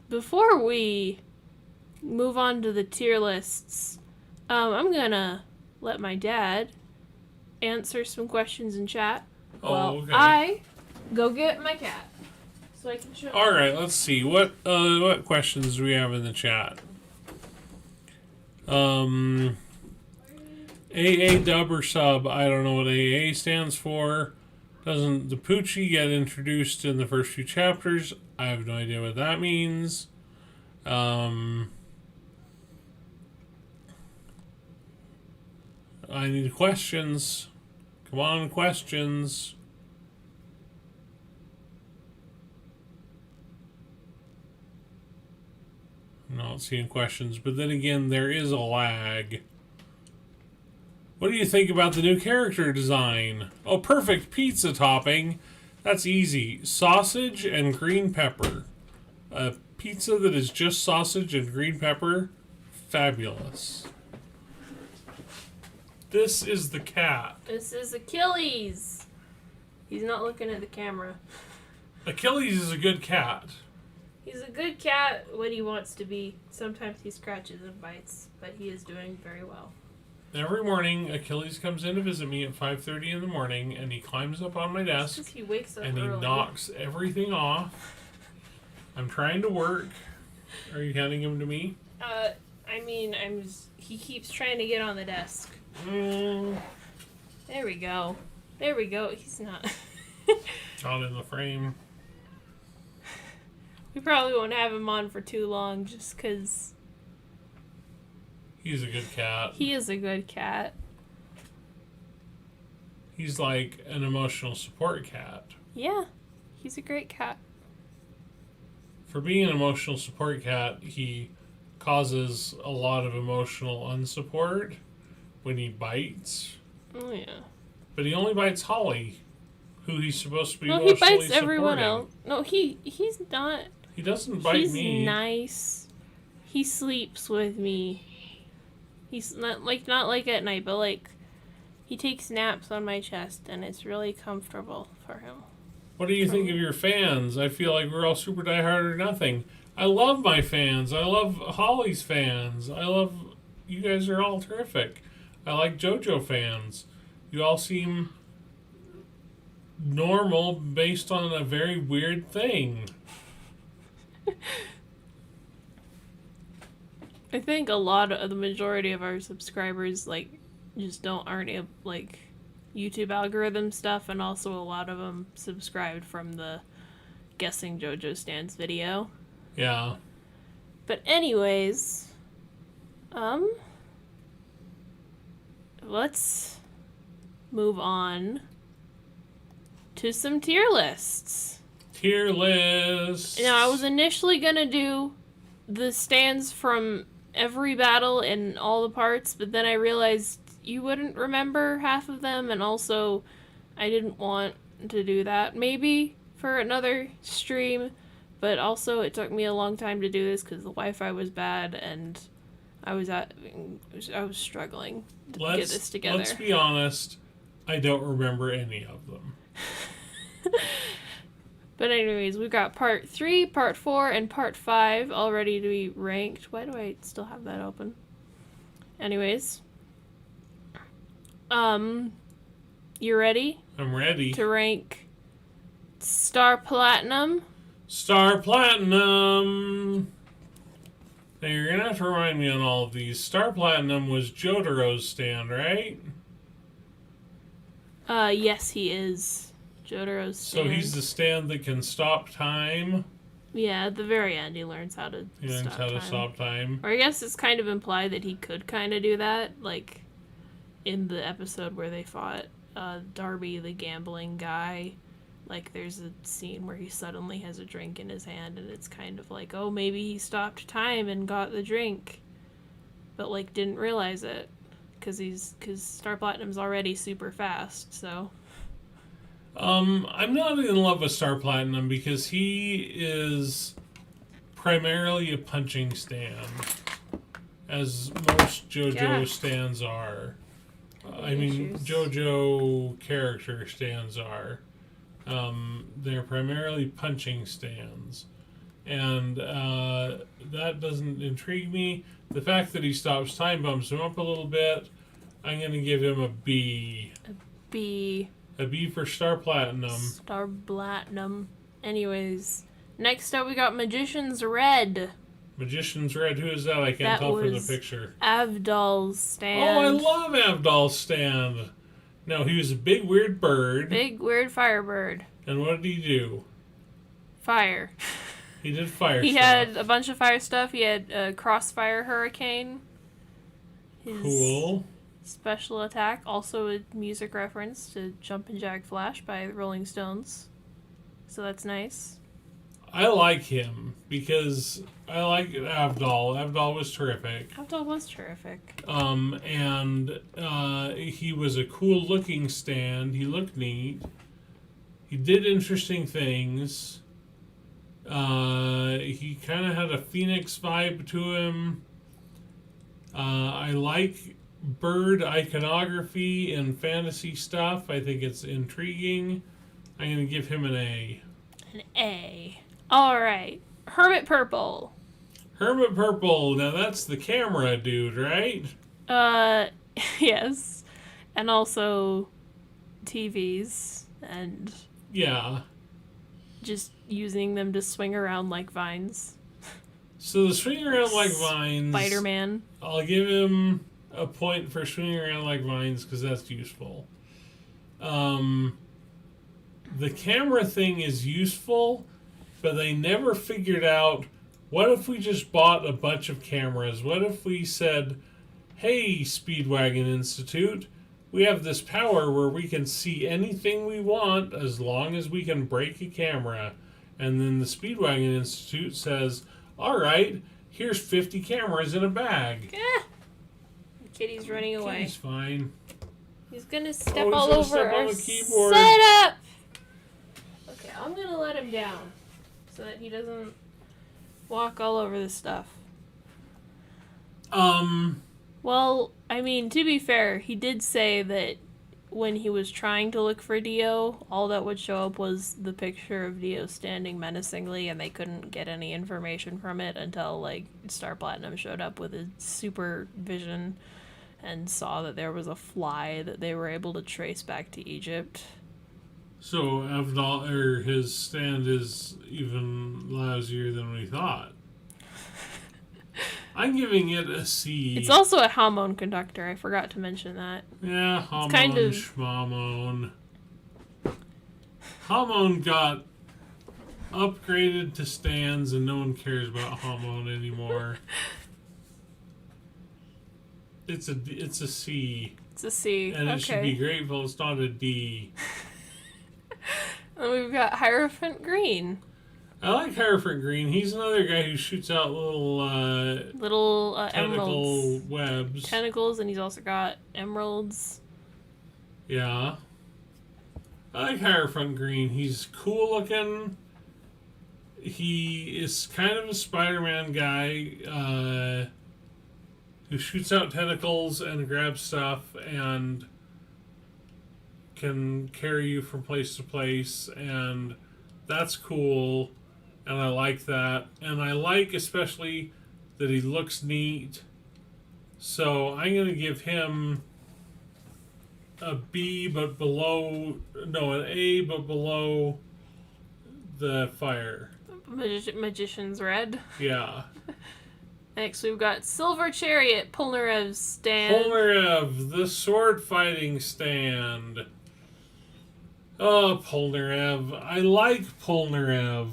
S1: Before we move on to the tier lists, I'm gonna let my dad answer some questions in chat.
S2: Okay.
S1: I go get my cat so I can show.
S2: All right, let's see what questions do we have in the chat. AA dub or sub? I don't know what AA stands for. Doesn't the Poochie get introduced in the first few chapters? I have no idea what that means. I need questions. Come on, questions. I'm not seeing questions, but then again, there is a lag. What do you think about the new character design? Oh, perfect pizza topping. That's easy. Sausage and green pepper. A pizza that is just sausage and green pepper. Fabulous. This is the cat.
S1: This is Achilles. He's not looking at the camera.
S2: Achilles is a good cat.
S1: He's a good cat when he wants to be. Sometimes he scratches and bites, but he is doing very well.
S2: Every morning, Achilles comes in to visit me at 5:30 in the morning, and he climbs up on my desk,
S1: Just he wakes up
S2: and he
S1: early.
S2: knocks everything off. I'm trying to work. Are you counting him to me?
S1: He keeps trying to get on the desk.
S2: Mm,
S1: There we go. There we go. He's not.
S2: not in the frame.
S1: We probably won't have him on for too long just because
S2: He's a good cat.
S1: He is a good cat.
S2: He's like an emotional support cat.
S1: Yeah, he's a great cat.
S2: For being an emotional support cat, he causes a lot of emotional unsupport when he bites.
S1: Oh, yeah.
S2: But he only bites Holly, who he's supposed to be
S1: No, he
S2: emotionally
S1: bites everyone
S2: supporting.
S1: else. No, he's not.
S2: He doesn't bite
S1: He's
S2: me.
S1: nice. He sleeps with me. He's not like at night, but like he takes naps on my chest, and it's really comfortable for him.
S2: What do you think of your fans? I feel like we're all super diehard or nothing. I love my fans. I love Holly's fans. You guys are all terrific. I like JoJo fans. You all seem normal based on a very weird thing.
S1: I think a lot of the majority of our subscribers just aren't like YouTube algorithm stuff, and also a lot of them subscribed from the Guessing JoJo Stands video.
S2: Yeah.
S1: But anyways, let's move on to some tier lists.
S2: Tier list.
S1: Now, I was initially gonna do the stands from every battle and all the parts, but then I realized you wouldn't remember half of them, and also I didn't want to do that maybe for another stream, but also it took me a long time to do this because the Wi-Fi was bad and I was struggling to get this together.
S2: Let's be honest, I don't remember any of them.
S1: But anyways, we've got part 3, part 4, and part 5 all ready to be ranked. Why do I still have that open? Anyways. You ready?
S2: I'm ready.
S1: To rank Star Platinum?
S2: Star Platinum! Now you're gonna have to remind me on all of these. Star Platinum was Jotaro's stand, right?
S1: Yes, he is. Jotaro's stand.
S2: So he's the stand that can stop time.
S1: Yeah, at the very end he learns how to
S2: stop time.
S1: Or I guess it's kind of implied that he could kind of do that, like in the episode where they fought Darby, the gambling guy. Like, there's a scene where he suddenly has a drink in his hand, and it's kind of like, oh, maybe he stopped time and got the drink, but like didn't realize it, because Star Platinum's already super fast, so.
S2: I'm not in love with Star Platinum because he is primarily a punching stand, as most JoJo stands are. JoJo character stands are. They're primarily punching stands. And that doesn't intrigue me. The fact that he stops time bumps him up a little bit. I'm going to give him a B.
S1: A B.
S2: A B for Star Platinum.
S1: Star Platinum. Anyways, next up we got Magician's Red.
S2: Magician's Red. Who is that? I can't tell from the picture.
S1: Avdol's stand.
S2: Oh, I love Avdol's stand. No, he was a big weird bird.
S1: Big weird firebird.
S2: And what did he do?
S1: Fire.
S2: He did fire
S1: He
S2: stuff.
S1: had a bunch of fire stuff. He had a crossfire hurricane.
S2: Cool.
S1: Special attack, also a music reference to Jumpin' Jack Flash by the Rolling Stones. So that's nice.
S2: I like him because I like Avdol. Avdol was terrific.
S1: Avdol was terrific.
S2: And he was a cool looking stand. He looked neat. He did interesting things. He kind of had a Phoenix vibe to him. I like bird iconography and fantasy stuff. I think it's intriguing. I'm going to give him an A.
S1: An A. Alright. Hermit Purple.
S2: Hermit Purple. Now that's the camera dude, right?
S1: Yes. And also TVs and...
S2: Yeah.
S1: Just using them to swing around like vines.
S2: So the swing around like vines...
S1: Spider-Man.
S2: I'll give him a point for swinging around like vines because that's useful. The camera thing is useful, but they never figured out, what if we just bought a bunch of cameras? What if we said, "Hey, Speedwagon Institute, we have this power where we can see anything we want as long as we can break a camera." And then the Speedwagon Institute says, "All right, here's 50 cameras in a bag."
S1: Ah! The kitty's running away.
S2: He's fine.
S1: He's gonna step
S2: he's
S1: all
S2: gonna
S1: over
S2: step on
S1: our
S2: the keyboard.
S1: setup! Okay, I'm gonna let him down so that he doesn't walk all over the stuff. Well, I mean, to be fair, he did say that when he was trying to look for Dio, all that would show up was the picture of Dio standing menacingly, and they couldn't get any information from it until, like, Star Platinum showed up with his super vision and saw that there was a fly that they were able to trace back to Egypt.
S2: So Avdol, or his stand is even lousier than we thought. I'm giving it a C.
S1: It's also a Hamon conductor, I forgot to mention that.
S2: Yeah, Hamon,
S1: kind of...
S2: Schmamon. Hamon got upgraded to stands and no one cares about Hamon anymore. It's a C.
S1: It's a C.
S2: And
S1: okay.
S2: it should be grateful it's not a D.
S1: And we've got Hierophant Green.
S2: I like Hierophant Green. He's another guy who shoots out little tentacle
S1: emeralds.
S2: webs.
S1: Tentacles, and he's also got emeralds.
S2: Yeah. I like Hierophant Green. He's cool looking. He is kind of a Spider-Man guy who shoots out tentacles and grabs stuff and can carry you from place to place, and that's cool. And I like that. And I like especially that he looks neat. So I'm going to give him a B, but below... No, an A, but below the fire.
S1: Magician's Red.
S2: Yeah.
S1: Next, we've got Silver Chariot, Polnarev's stand.
S2: Polnarev, the sword fighting stand. Oh, Polnarev. I like Polnarev.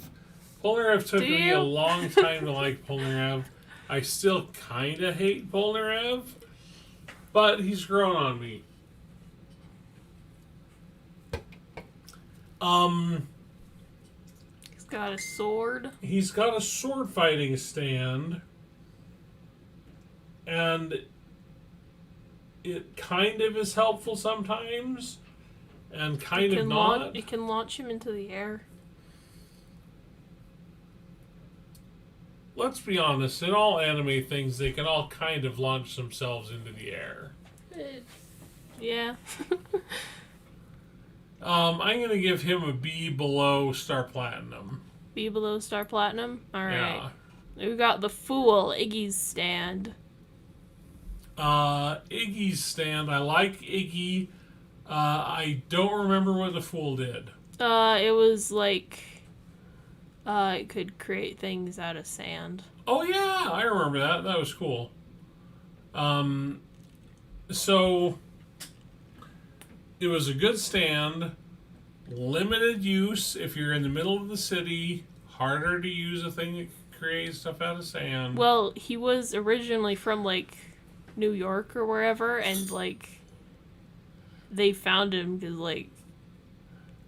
S2: Polnarev took me a long time to like Polnarev. I still kind of hate Polnarev, but he's grown on me.
S1: He's got a sword.
S2: He's got a sword fighting stand, and it kind of is helpful sometimes, and kind of not.
S1: It can launch him into the air.
S2: Let's be honest, in all anime things, they can all kind of launch themselves into the air.
S1: Yeah.
S2: I'm going to give him a B below Star Platinum.
S1: B below Star Platinum? Alright.
S2: Yeah.
S1: We've got the Fool, Iggy's stand.
S2: Iggy's stand. I like Iggy. I don't remember what the Fool did.
S1: It was like... it could create things out of sand.
S2: Oh, yeah, I remember that. That was cool. So, it was a good stand. Limited use if you're in the middle of the city. Harder to use a thing that creates stuff out of sand.
S1: Well, he was originally from, like, New York or wherever, and, like, they found him because, like,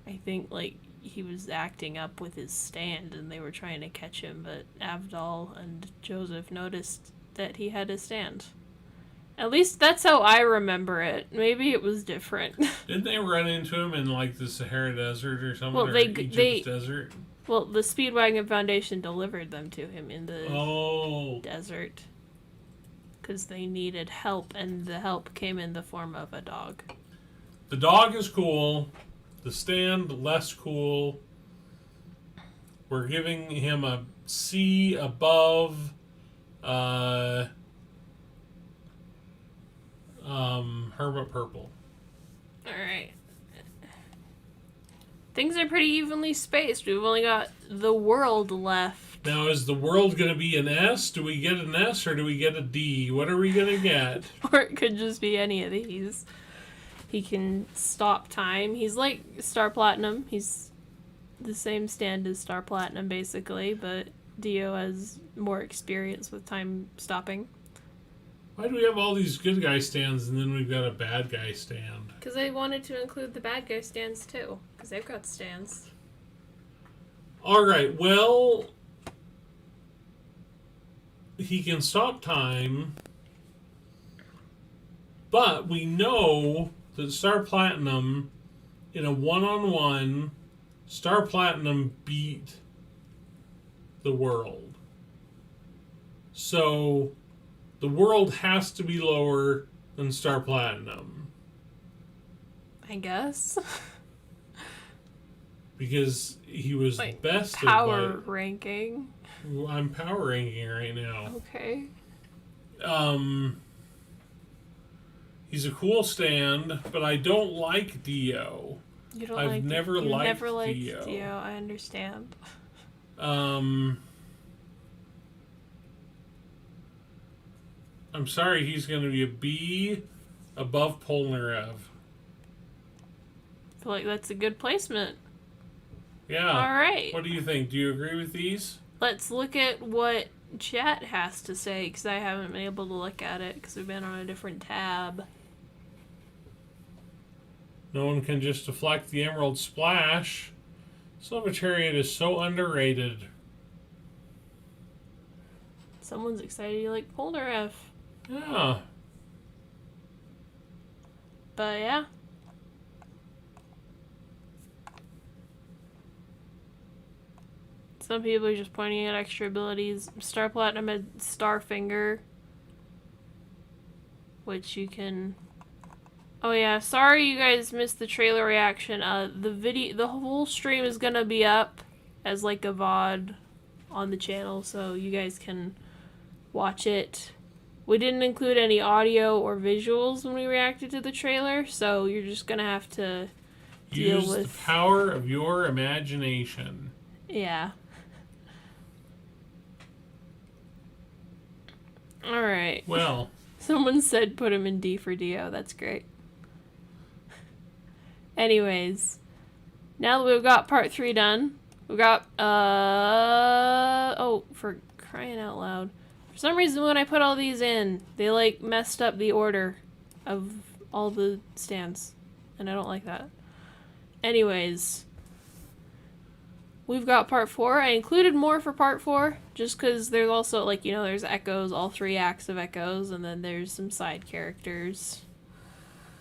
S1: I think, like, he was acting up with his stand and they were trying to catch him, but Avdol and Joseph noticed that he had his stand. At least that's how I remember it. Maybe it was different.
S2: Didn't they run into him in like the Sahara Desert or something?
S1: Well,
S2: or Egypt's desert?
S1: Well, the Speedwagon Foundation delivered them to him in the desert. Because they needed help, and the help came in the form of a dog.
S2: The dog is cool. The stand, less cool. We're giving him a C above Hermit Purple.
S1: Alright. Things are pretty evenly spaced. We've only got the world left.
S2: Now, is the world going to be an S? Do we get an S or do we get a D? What are we going to get?
S1: Or it could just be any of these. He can stop time. He's like Star Platinum. He's the same stand as Star Platinum, basically, but Dio has more experience with time stopping.
S2: Why do we have all these good guy stands and then we've got a bad guy stand?
S1: Because I wanted to include the bad guy stands too. Because they've got stands.
S2: Alright, well, he can stop time, but we know that Star Platinum, in a one-on-one, Star Platinum beat the world. So the world has to be lower than Star Platinum.
S1: I guess.
S2: Because he was
S1: Like,
S2: best
S1: power
S2: of
S1: ranking.
S2: I'm power ranking right now.
S1: Okay.
S2: He's a cool stand, but I don't like Dio.
S1: You don't
S2: I've
S1: like
S2: never
S1: you
S2: liked
S1: never liked
S2: Dio.
S1: Dio. I understand.
S2: I'm sorry, he's going to be a B above Polnarev.
S1: I feel like that's a good placement.
S2: Yeah.
S1: All right.
S2: What do you think? Do you agree with these?
S1: Let's look at what chat has to say, because I haven't been able to look at it because we've been on a different tab.
S2: No one can just deflect the Emerald Splash. Silver Chariot is so underrated.
S1: Someone's excited you like Polnareff.
S2: Yeah.
S1: But yeah. Some people are just pointing at extra abilities. Star Platinum had Starfinger, which you can... Oh yeah, sorry you guys missed the trailer reaction. The whole stream is gonna be up as like a VOD on the channel, so you guys can watch it. We didn't include any audio or visuals when we reacted to the trailer, so you're just gonna have to deal
S2: Use
S1: with...
S2: the power of your imagination.
S1: Yeah. Alright.
S2: Well,
S1: Someone said put him in D for Dio. That's great. Anyways. Now that we've got part 3 done, we've got, oh, for crying out loud. For some reason when I put all these in, they, like, messed up the order of all the stands. And I don't like that. Anyways. We've got part 4. I included more for part 4, just because there's also, like, you know, there's Echoes, all 3 acts of Echoes, and then there's some side characters.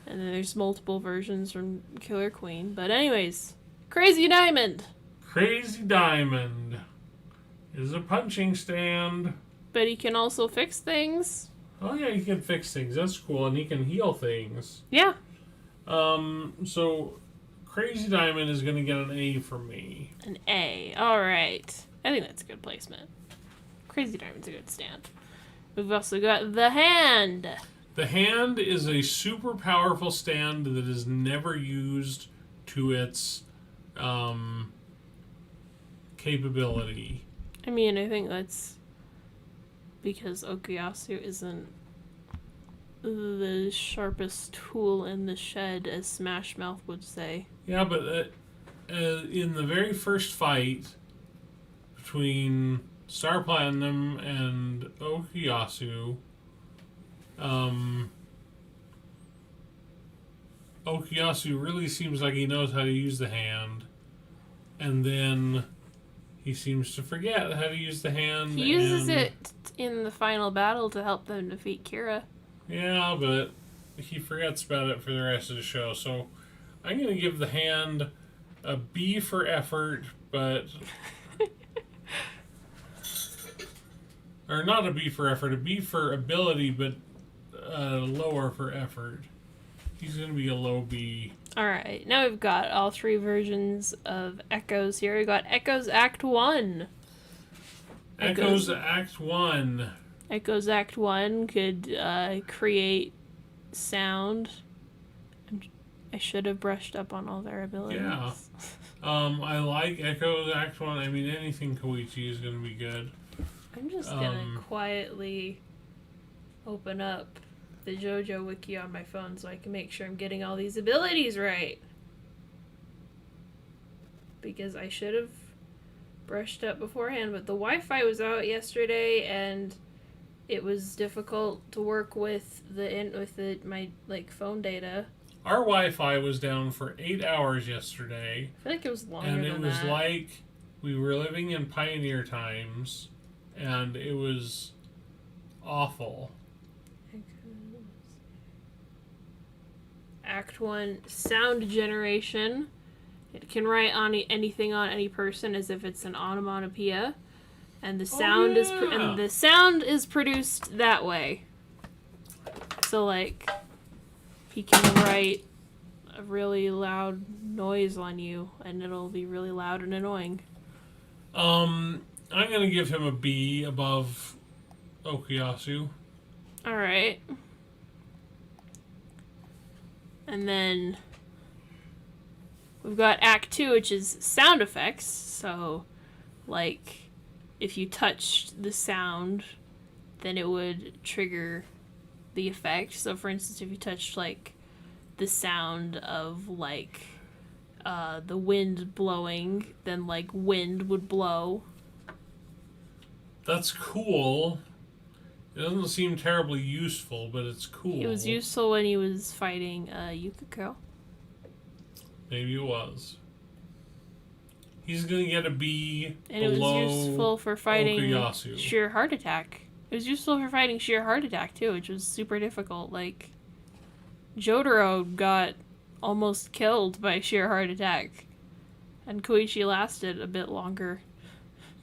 S1: And then there's multiple versions from Killer Queen. But anyways, Crazy Diamond!
S2: Crazy Diamond is a punching stand.
S1: But he can also fix things.
S2: Oh yeah, he can fix things. That's cool, and he can heal things.
S1: Yeah.
S2: So Crazy Diamond is going to get an A from me.
S1: An A. Alright. I think that's a good placement. Crazy Diamond's a good stand. We've also got the Hand.
S2: The Hand is a super powerful stand that is never used to its capability.
S1: I mean, I think that's because Okuyasu isn't the sharpest tool in the shed, as Smash Mouth would say.
S2: Yeah, but in the very first fight between Star Platinum and Okuyasu, Okuyasu really seems like he knows how to use the hand, and then he seems to forget how to use the hand.
S1: He uses it in the final battle to help them defeat Kira.
S2: Yeah, but he forgets about it for the rest of the show, so I'm going to give the Hand a B for effort, but... or not a B for effort, a B for ability, but lower for effort. He's going to be a low B.
S1: Alright, now we've got all 3 versions of Echoes here. We've got Echoes Act 1.
S2: Echoes Act 1.
S1: Echoes Act 1 could create sound. I should have brushed up on all their abilities.
S2: Yeah. I like Echoes Act 1. I mean, anything Koichi is going to be good.
S1: I'm just gonna quietly open up the JoJo wiki on my phone so I can make sure I'm getting all these abilities right. Because I should have brushed up beforehand, but the Wi-Fi was out yesterday and it was difficult to work with my like phone data.
S2: Our Wi-Fi was down for 8 hours yesterday,
S1: I feel like it was longer
S2: and
S1: than
S2: it was
S1: that.
S2: like we were living in pioneer times, and it was awful.
S1: Act 1, sound generation. It can write on anything on any person as if it's an onomatopoeia, and the sound is produced that way. So like, he can write a really loud noise on you, and it'll be really loud and annoying.
S2: I'm gonna give him a B above Okuyasu.
S1: All right. And then we've got Act 2, which is sound effects. So, like, if you touched the sound, then it would trigger the effect. So, for instance, if you touched, like, the sound of, like, the wind blowing, then, like, wind would blow.
S2: That's cool. It doesn't seem terribly useful, but it's cool.
S1: It was useful when he was fighting Yukiko.
S2: Maybe it was. He's gonna get a B
S1: and
S2: below
S1: it was useful for fighting
S2: Okuyasu.
S1: sheer heart attack. It was useful for fighting sheer heart attack too, which was super difficult. Like, Jotaro got almost killed by sheer heart attack, and Koichi lasted a bit longer.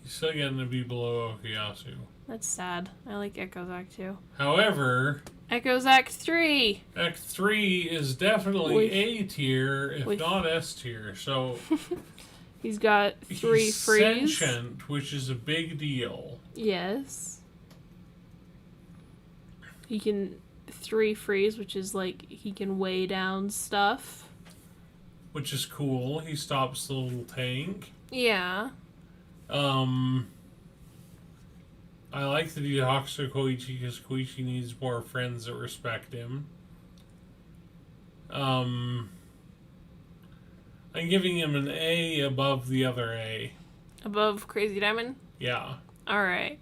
S2: He's still getting a B below Okuyasu.
S1: That's sad. I like Echo's Act 2.
S2: However,
S1: Echo's Act 3!
S2: Act 3 is definitely A tier, if not S tier. So
S1: he's got 3
S2: he's
S1: freeze.
S2: sentient, which is a big deal.
S1: Yes. He can 3 freeze, which is like he can weigh down stuff.
S2: Which is cool. He stops the little tank.
S1: Yeah.
S2: I like that he talks to Koichi because Koichi needs more friends that respect him. I'm giving him an A above the other A.
S1: Above Crazy Diamond?
S2: Yeah.
S1: Alright.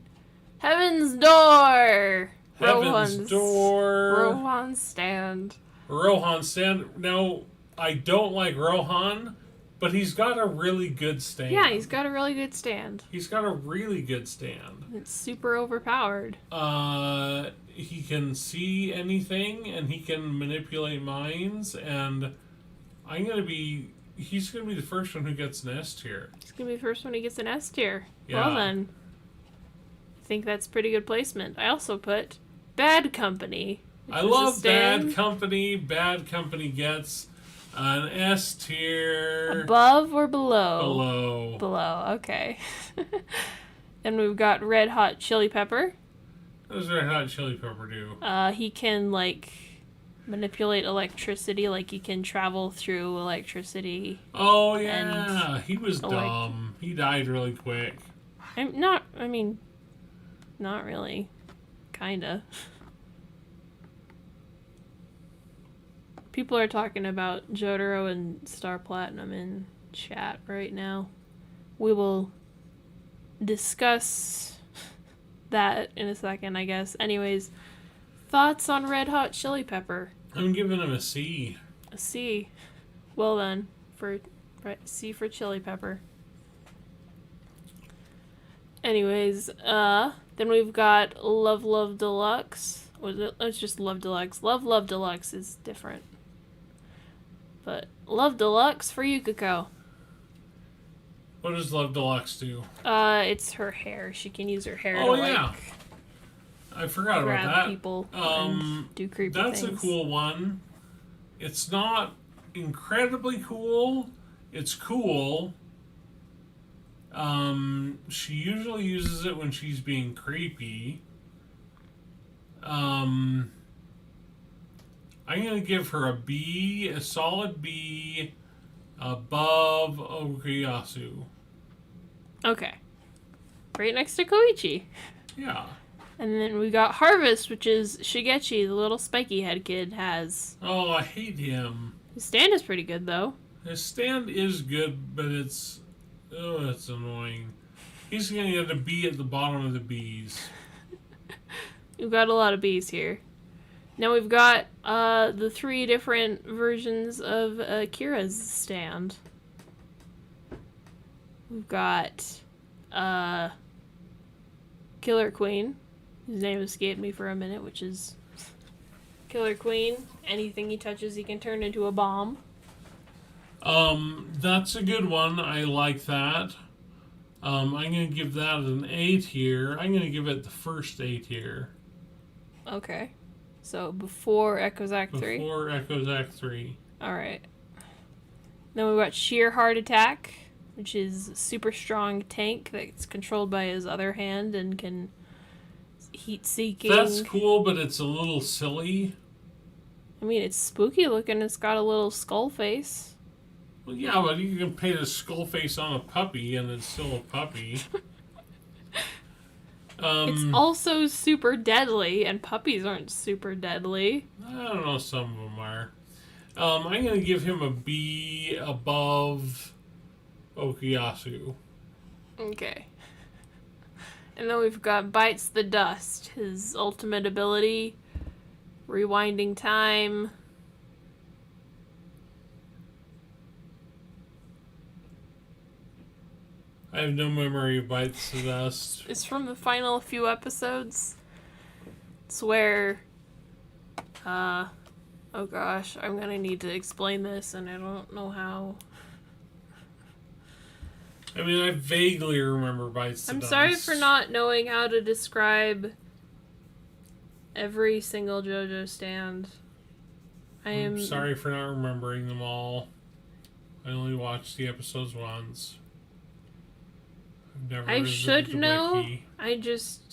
S1: Heaven's Door!
S2: Heaven's Door.
S1: Rohan's stand.
S2: Rohan stand. Now, I don't like Rohan, but he's got a really good stand.
S1: Yeah, he's got a really good stand.
S2: He's got a really good stand.
S1: It's super overpowered.
S2: He can see anything, and he can manipulate minds, and he's gonna be the first one who gets an S tier.
S1: He's gonna be the first one who gets an S tier.
S2: Yeah.
S1: Well then. I think that's pretty good placement. I also put Bad Company.
S2: I love Bad Company. Bad Company gets an S tier.
S1: Above or below?
S2: Below.
S1: Below, okay. And we've got Red Hot Chili Pepper.
S2: What does Red Hot Chili Pepper do?
S1: He can, like, manipulate electricity. Like, he can travel through electricity.
S2: Oh, yeah. He was dumb. He died really quick.
S1: Not really. Kinda. People are talking about Jotaro and Star Platinum in chat right now. We will discuss that in a second, I guess. Anyways, thoughts on Red Hot Chili Pepper?
S2: I'm giving him a C.
S1: A C. Well then, C for Chili Pepper. Anyways, then we've got Love Love Deluxe. It's just Love Deluxe. Love Deluxe is different. But Love Deluxe for Yukiko.
S2: What does Love Deluxe do?
S1: It's her hair. She can use her hair to
S2: yeah. I forgot about
S1: grab
S2: that.
S1: people and do creepy
S2: that's
S1: things.
S2: a cool one. It's not incredibly cool. It's cool. She usually uses it when she's being creepy. I'm gonna give her a B, a solid B, above Okuyasu.
S1: Okay. Right next to Koichi.
S2: Yeah.
S1: And then we got Harvest, which is Shigechi, the little spiky head kid, has.
S2: Oh, I hate him.
S1: His stand is pretty good, though.
S2: His stand is good, but it's annoying. He's gonna get a B at the bottom of the B's.
S1: We've got a lot of bees here. Now we've got the 3 different versions of Kira's stand. We've got Killer Queen, whose name escaped me for a minute, which is Killer Queen. Anything he touches, he can turn into a bomb.
S2: That's a good one. I like that. I'm going to give that an A tier. I'm going to give it the first A tier.
S1: Okay. So before Echoes Act 3?
S2: Before Echoes Act 3.
S1: Alright. Then we've got Sheer Heart Attack, which is a super strong tank that's controlled by his other hand and can heat-seeking.
S2: That's cool, but it's a little silly.
S1: I mean, it's spooky looking. It's got a little skull face.
S2: Well, yeah, but you can paint a skull face on a puppy, and it's still a puppy.
S1: It's also super deadly, and puppies aren't super deadly.
S2: I don't know, some of them are. I'm going to give him a B above Okuyasu.
S1: Okay. And then we've got Bites the Dust, his ultimate ability, rewinding time.
S2: I have no memory of Bites the Dust.
S1: It's from the final few episodes. It's where, oh gosh, I'm gonna need to explain this, and I don't know how.
S2: I mean, I vaguely remember Bites the
S1: I'm
S2: Dust.
S1: sorry for not knowing how to describe every single JoJo stand.
S2: I'm sorry for not remembering them all. I only watched the episodes once. I've never
S1: I should
S2: visited the
S1: know.
S2: wiki.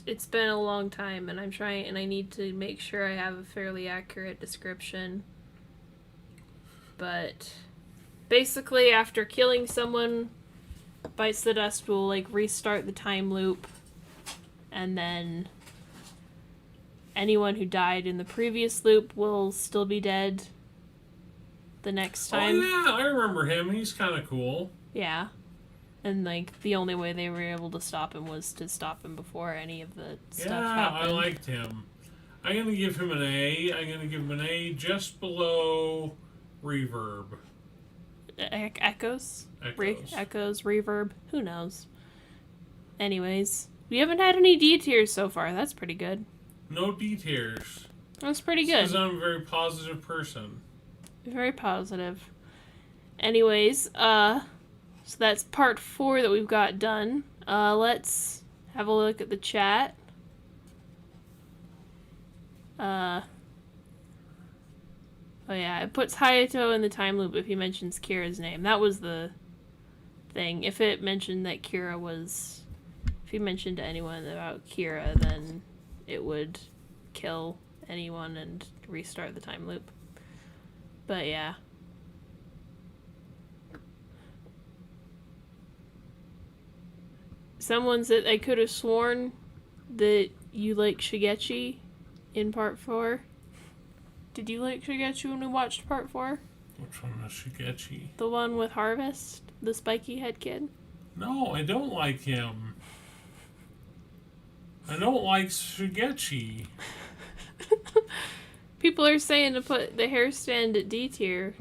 S1: It's been a long time, and I'm trying, and I need to make sure I have a fairly accurate description. But basically, after killing someone, Bites the Dust will like restart the time loop, and then anyone who died in the previous loop will still be dead the next time.
S2: Oh yeah, I remember him. He's kind of cool.
S1: Yeah. And, like, the only way they were able to stop him was to stop him before any of the stuff happened.
S2: Yeah, I liked him. I'm going to give him an A. I'm going to give him an A just below Reverb.
S1: Echoes?
S2: Echoes.
S1: Echoes, Reverb, who knows. Anyways, we haven't had any D tiers so far. That's pretty good.
S2: No D tiers.
S1: That's pretty good.
S2: Because I'm a very positive person.
S1: Very positive. Anyways, so that's part 4 that we've got done. Let's have a look at the chat. Oh yeah, it puts Hayato in the time loop if he mentions Kira's name. That was the thing. If it mentioned that Kira was... If he mentioned to anyone about Kira, then it would kill anyone and restart the time loop. But yeah. Someone said I could have sworn that you like Shigechi in part 4. Did you like Shigechi when we watched part 4?
S2: Which one was Shigechi?
S1: The one with Harvest? The spiky head kid?
S2: No, I don't like him. I don't like Shigechi.
S1: People are saying to put the hair stand at D tier.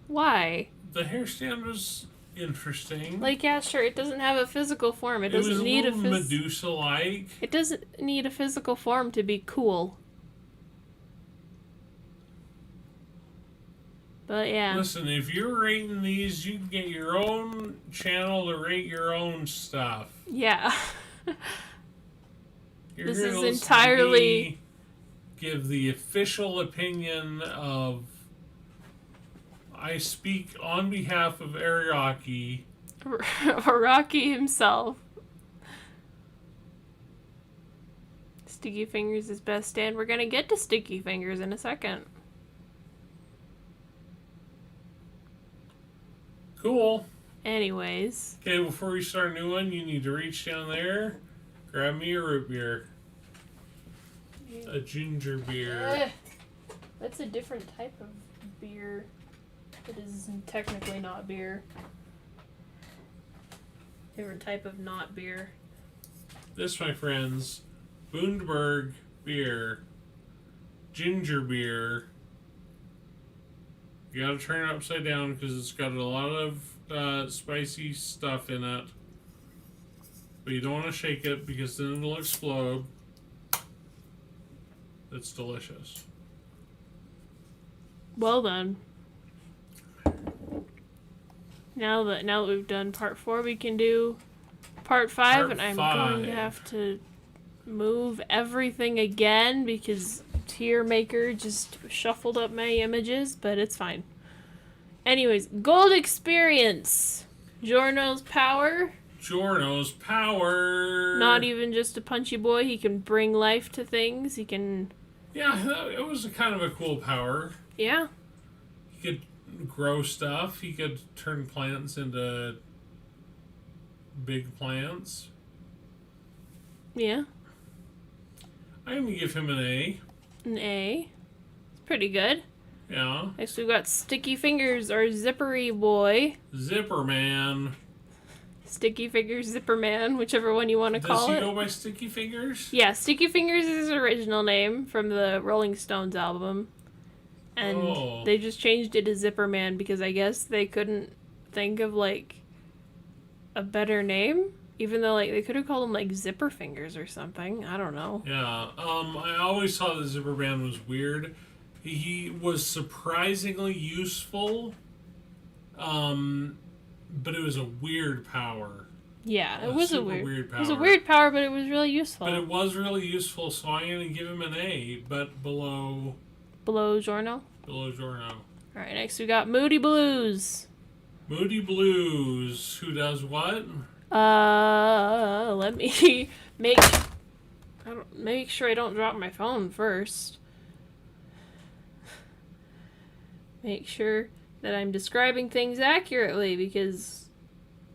S1: Why?
S2: The hair stand was interesting.
S1: Like, yeah, sure, it doesn't have a physical form. It doesn't need a
S2: Medusa-like.
S1: It doesn't need a physical form to be cool. But yeah.
S2: Listen, if you're rating these, you can get your own channel to rate your own stuff.
S1: Yeah.
S2: You're
S1: This
S2: here
S1: is
S2: to listen to
S1: entirely...
S2: me give the official opinion of... I speak on behalf of Ariaki.
S1: Araki himself. Sticky Fingers is best stand. We're gonna get to Sticky Fingers in a second.
S2: Cool.
S1: Anyways.
S2: Okay, before we start a new one, you need to reach down there, grab me a root beer. A ginger beer.
S1: That's a different type of beer. It is technically not beer. Different type of not beer.
S2: This, my friends, Bundaberg beer, ginger beer. You gotta turn it upside down because it's got a lot of spicy stuff in it. But you don't want to shake it because then it'll explode. It's delicious.
S1: Well done. Now that we've done part 4, we can do part 5,
S2: Part
S1: and I'm
S2: 5.
S1: going to have to move everything again because Tier Maker just shuffled up my images, but it's fine. Anyways, gold experience. Giorno's power.
S2: Giorno's power.
S1: Not even just a punchy boy. He can bring life to things. He can.
S2: Yeah, it was a kind of a cool power.
S1: Yeah.
S2: He could grow stuff. He could turn plants into big plants.
S1: Yeah.
S2: I'm gonna give him an A.
S1: An A. It's pretty good.
S2: Yeah.
S1: Next we've got Sticky Fingers, or Zippery Boy.
S2: Zipper Man.
S1: Sticky Fingers, Zipper Man, whichever one you want to call
S2: Does he
S1: it.
S2: go by Sticky Fingers?
S1: Yeah, Sticky Fingers is his original name from the Rolling Stones album. And they just changed it to Zipper Man because I guess they couldn't think of, like, a better name. Even though, like, they could have called him, like, Zipper Fingers or something. I don't know.
S2: Yeah. I always thought that Zipper Man was weird. He was surprisingly useful. But it was a weird power.
S1: Yeah, it was a weird
S2: power.
S1: It was a weird power, but it was really useful.
S2: But it was really useful, so I'm going to give him an A, but below
S1: Giorno?
S2: Below Giorno.
S1: Alright, next we got Moody Blues.
S2: Moody Blues. Who does what?
S1: Let me make sure I don't drop my phone first. Make sure that I'm describing things accurately because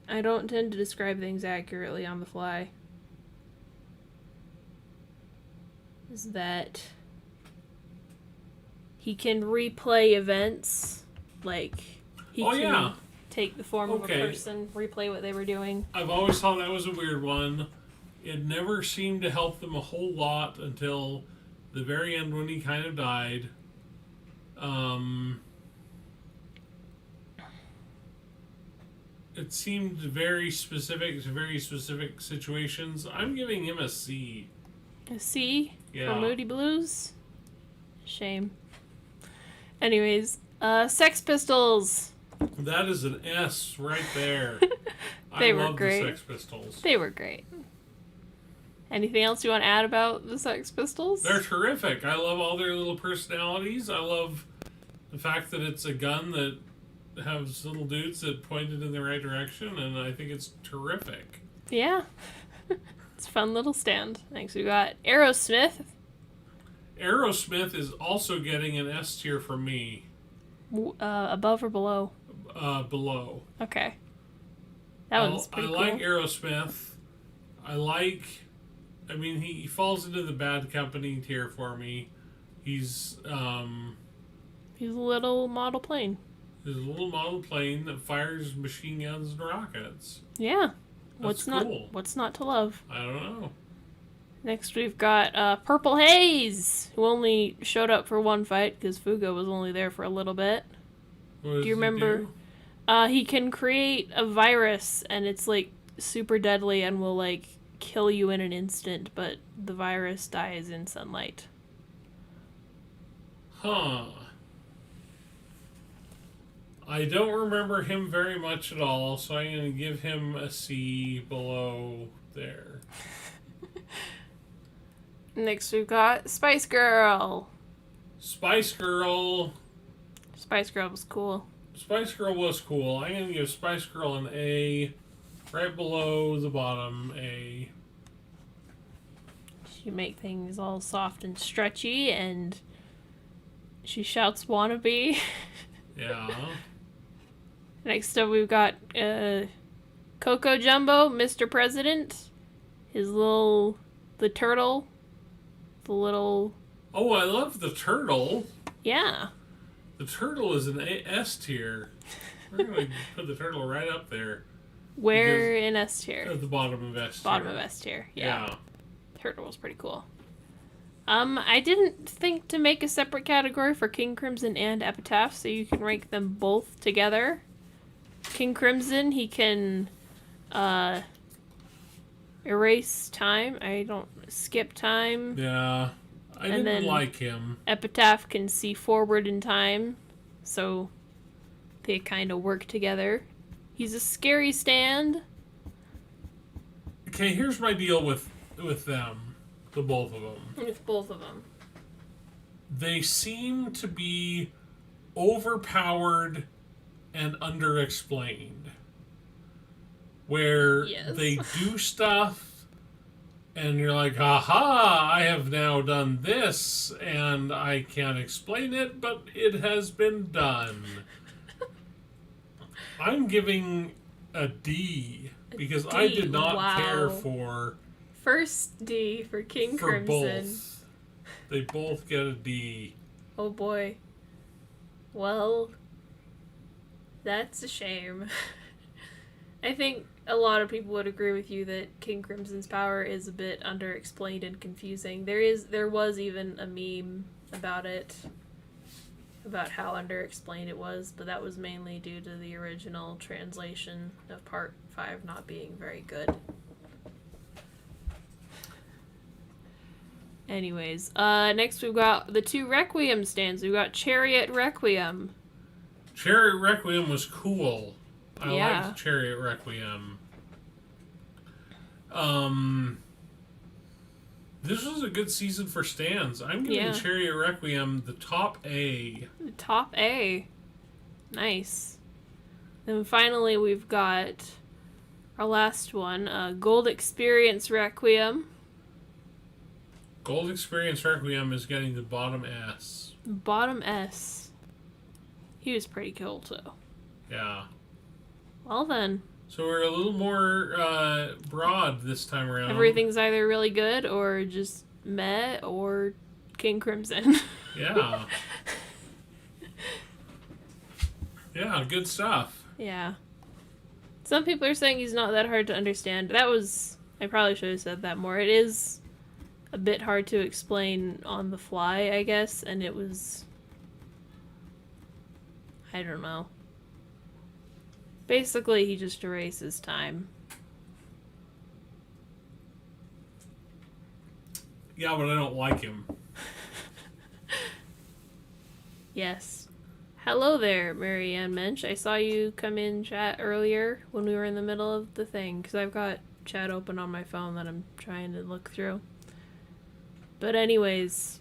S1: I don't tend to describe things accurately on the fly. Is that he can replay events, like he can take the form of a person, replay what they were doing.
S2: I've always thought that was a weird one. It never seemed to help them a whole lot until the very end when he kind of died. It seemed very specific to very specific situations. I'm giving him a C.
S1: A C
S2: Yeah.
S1: for Moody Blues? Shame. Anyways, Sex Pistols.
S2: That is an S right there.
S1: They
S2: I
S1: were
S2: love
S1: great.
S2: the Sex Pistols.
S1: They were great. Anything else you want to add about the Sex Pistols?
S2: They're terrific. I love all their little personalities. I love the fact that it's a gun that has little dudes that pointed in the right direction, and I think it's terrific.
S1: Yeah. It's a fun little stand. Next we got Aerosmith.
S2: Aerosmith is also getting an S tier from me.
S1: Above or below?
S2: Below.
S1: Okay. That one's pretty cool.
S2: I like Aerosmith. I mean, he falls into the bad company tier for me. He's a
S1: little model plane.
S2: He's a little model plane that fires machine guns and rockets.
S1: Yeah.
S2: That's cool.
S1: What's not to love?
S2: I don't know.
S1: Next we've got Purple Haze, who only showed up for one fight because Fugo was only there for a little bit.
S2: Do
S1: you remember? He can create a virus, and it's like super deadly and will like kill you in an instant, but the virus dies in sunlight.
S2: Huh. I don't remember him very much at all, so I'm going to give him a C below there.
S1: Next we've got Spice Girl.
S2: Spice Girl.
S1: Spice Girl was cool.
S2: Spice Girl was cool. I'm going to give Spice Girl an A, right below the bottom A.
S1: She make things all soft and stretchy, and she shouts wannabe.
S2: Yeah.
S1: Next up we've got Coco Jumbo, Mr. President. The turtle. The little...
S2: Oh, I love the turtle.
S1: Yeah.
S2: The turtle is an S tier. We're going to put the turtle right up there.
S1: Where in S tier?
S2: At the bottom of S tier.
S1: Bottom of S tier, yeah. Turtle was pretty cool. I didn't think to make a separate category for King Crimson and Epitaph, so you can rank them both together. King Crimson, he can, erase time. I don't skip time.
S2: Yeah, I
S1: And
S2: didn't
S1: then
S2: like him.
S1: Epitaph can see forward in time, so they kind of work together. He's a scary stand.
S2: Okay, here's my deal with them, the both of them.
S1: With both of them.
S2: They seem to be overpowered and underexplained. Where
S1: Yes.
S2: they do stuff and you're like, aha, I have now done this and I can't explain it, but it has been done. I'm giving a D because
S1: D,
S2: I did not
S1: wow.
S2: care for
S1: First D for King Crimson.
S2: both. They both get a D.
S1: Oh boy. Well, that's a shame. I think a lot of people would agree with you that King Crimson's power is a bit underexplained and confusing. There was even a meme about it, about how underexplained it was, but that was mainly due to the original translation of Part 5 not being very good. Anyways, next we've got the two Requiem stands. We've got Chariot Requiem.
S2: Chariot Requiem was cool. I
S1: Yeah.
S2: liked Chariot Requiem. This was a good season for stands. I'm giving
S1: Yeah.
S2: Chariot Requiem the top A.
S1: Top A. Nice. Then finally we've got our last one, Gold Experience Requiem.
S2: Gold Experience Requiem is getting the bottom S.
S1: Bottom S. He was pretty cool too.
S2: Yeah.
S1: Well then,
S2: So we're a little more broad this time around.
S1: everything's either really good or just meh or King Crimson.
S2: Yeah. Yeah, good stuff.
S1: Yeah. Some people are saying he's not that hard to understand. I probably should have said that more. It is a bit hard to explain on the fly, I guess, and it was, I don't know. Basically, he just erases time.
S2: Yeah, but I don't like him.
S1: Yes. Hello there, Marianne Mensch. I saw you come in chat earlier when we were in the middle of the thing, because I've got chat open on my phone that I'm trying to look through. But anyways,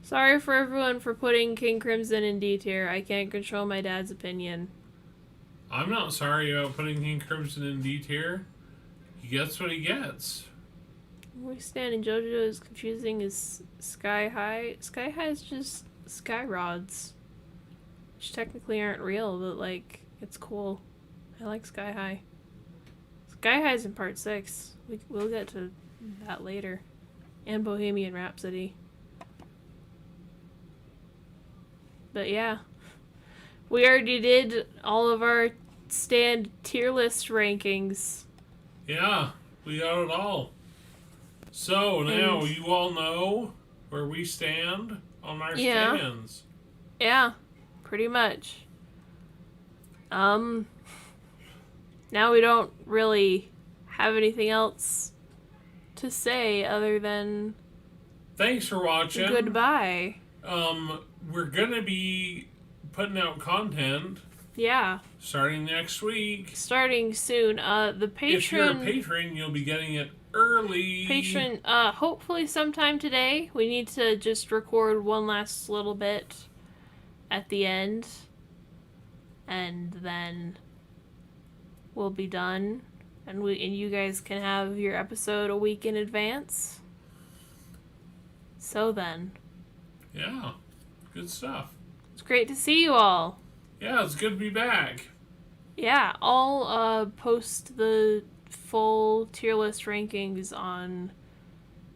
S1: sorry for everyone for putting King Crimson in D tier. I can't control my dad's opinion.
S2: I'm not sorry about putting King Crimson in D tier. He gets what he gets.
S1: We stand in JoJo is confusing as Sky High. Sky High is just sky rods, which technically aren't real, but like it's cool. I like Sky High. Sky High's in part 6. We'll get to that later, and Bohemian Rhapsody. But yeah, we already did all of our stand tier list rankings.
S2: Yeah, we got it all. So now you all know where we stand on our stands.
S1: Yeah, pretty much. Now we don't really have anything else to say other than
S2: Thanks for watching.
S1: goodbye.
S2: We're gonna be putting out content
S1: Yeah,
S2: starting next week.
S1: starting soon. The
S2: If you're a
S1: patron,
S2: patron, you'll be getting it early.
S1: hopefully sometime today. We need to just record one last little bit at the end, and then we'll be done. And you guys can have your episode a week in advance. So then,
S2: Yeah, good stuff.
S1: it's great to see you all.
S2: Yeah, it's good to be back.
S1: Yeah, I'll post the full tier list rankings on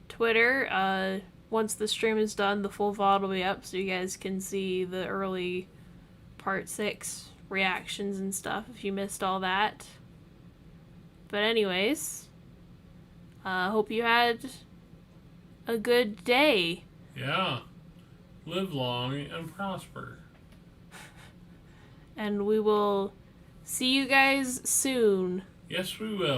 S1: Twitter. Once the stream is done, the full VOD will be up, so you guys can see the early Part 6 reactions and stuff if you missed all that. But anyways, hope you had a good day.
S2: Yeah. Live long and prosper.
S1: And we will see you guys soon.
S2: Yes, we will.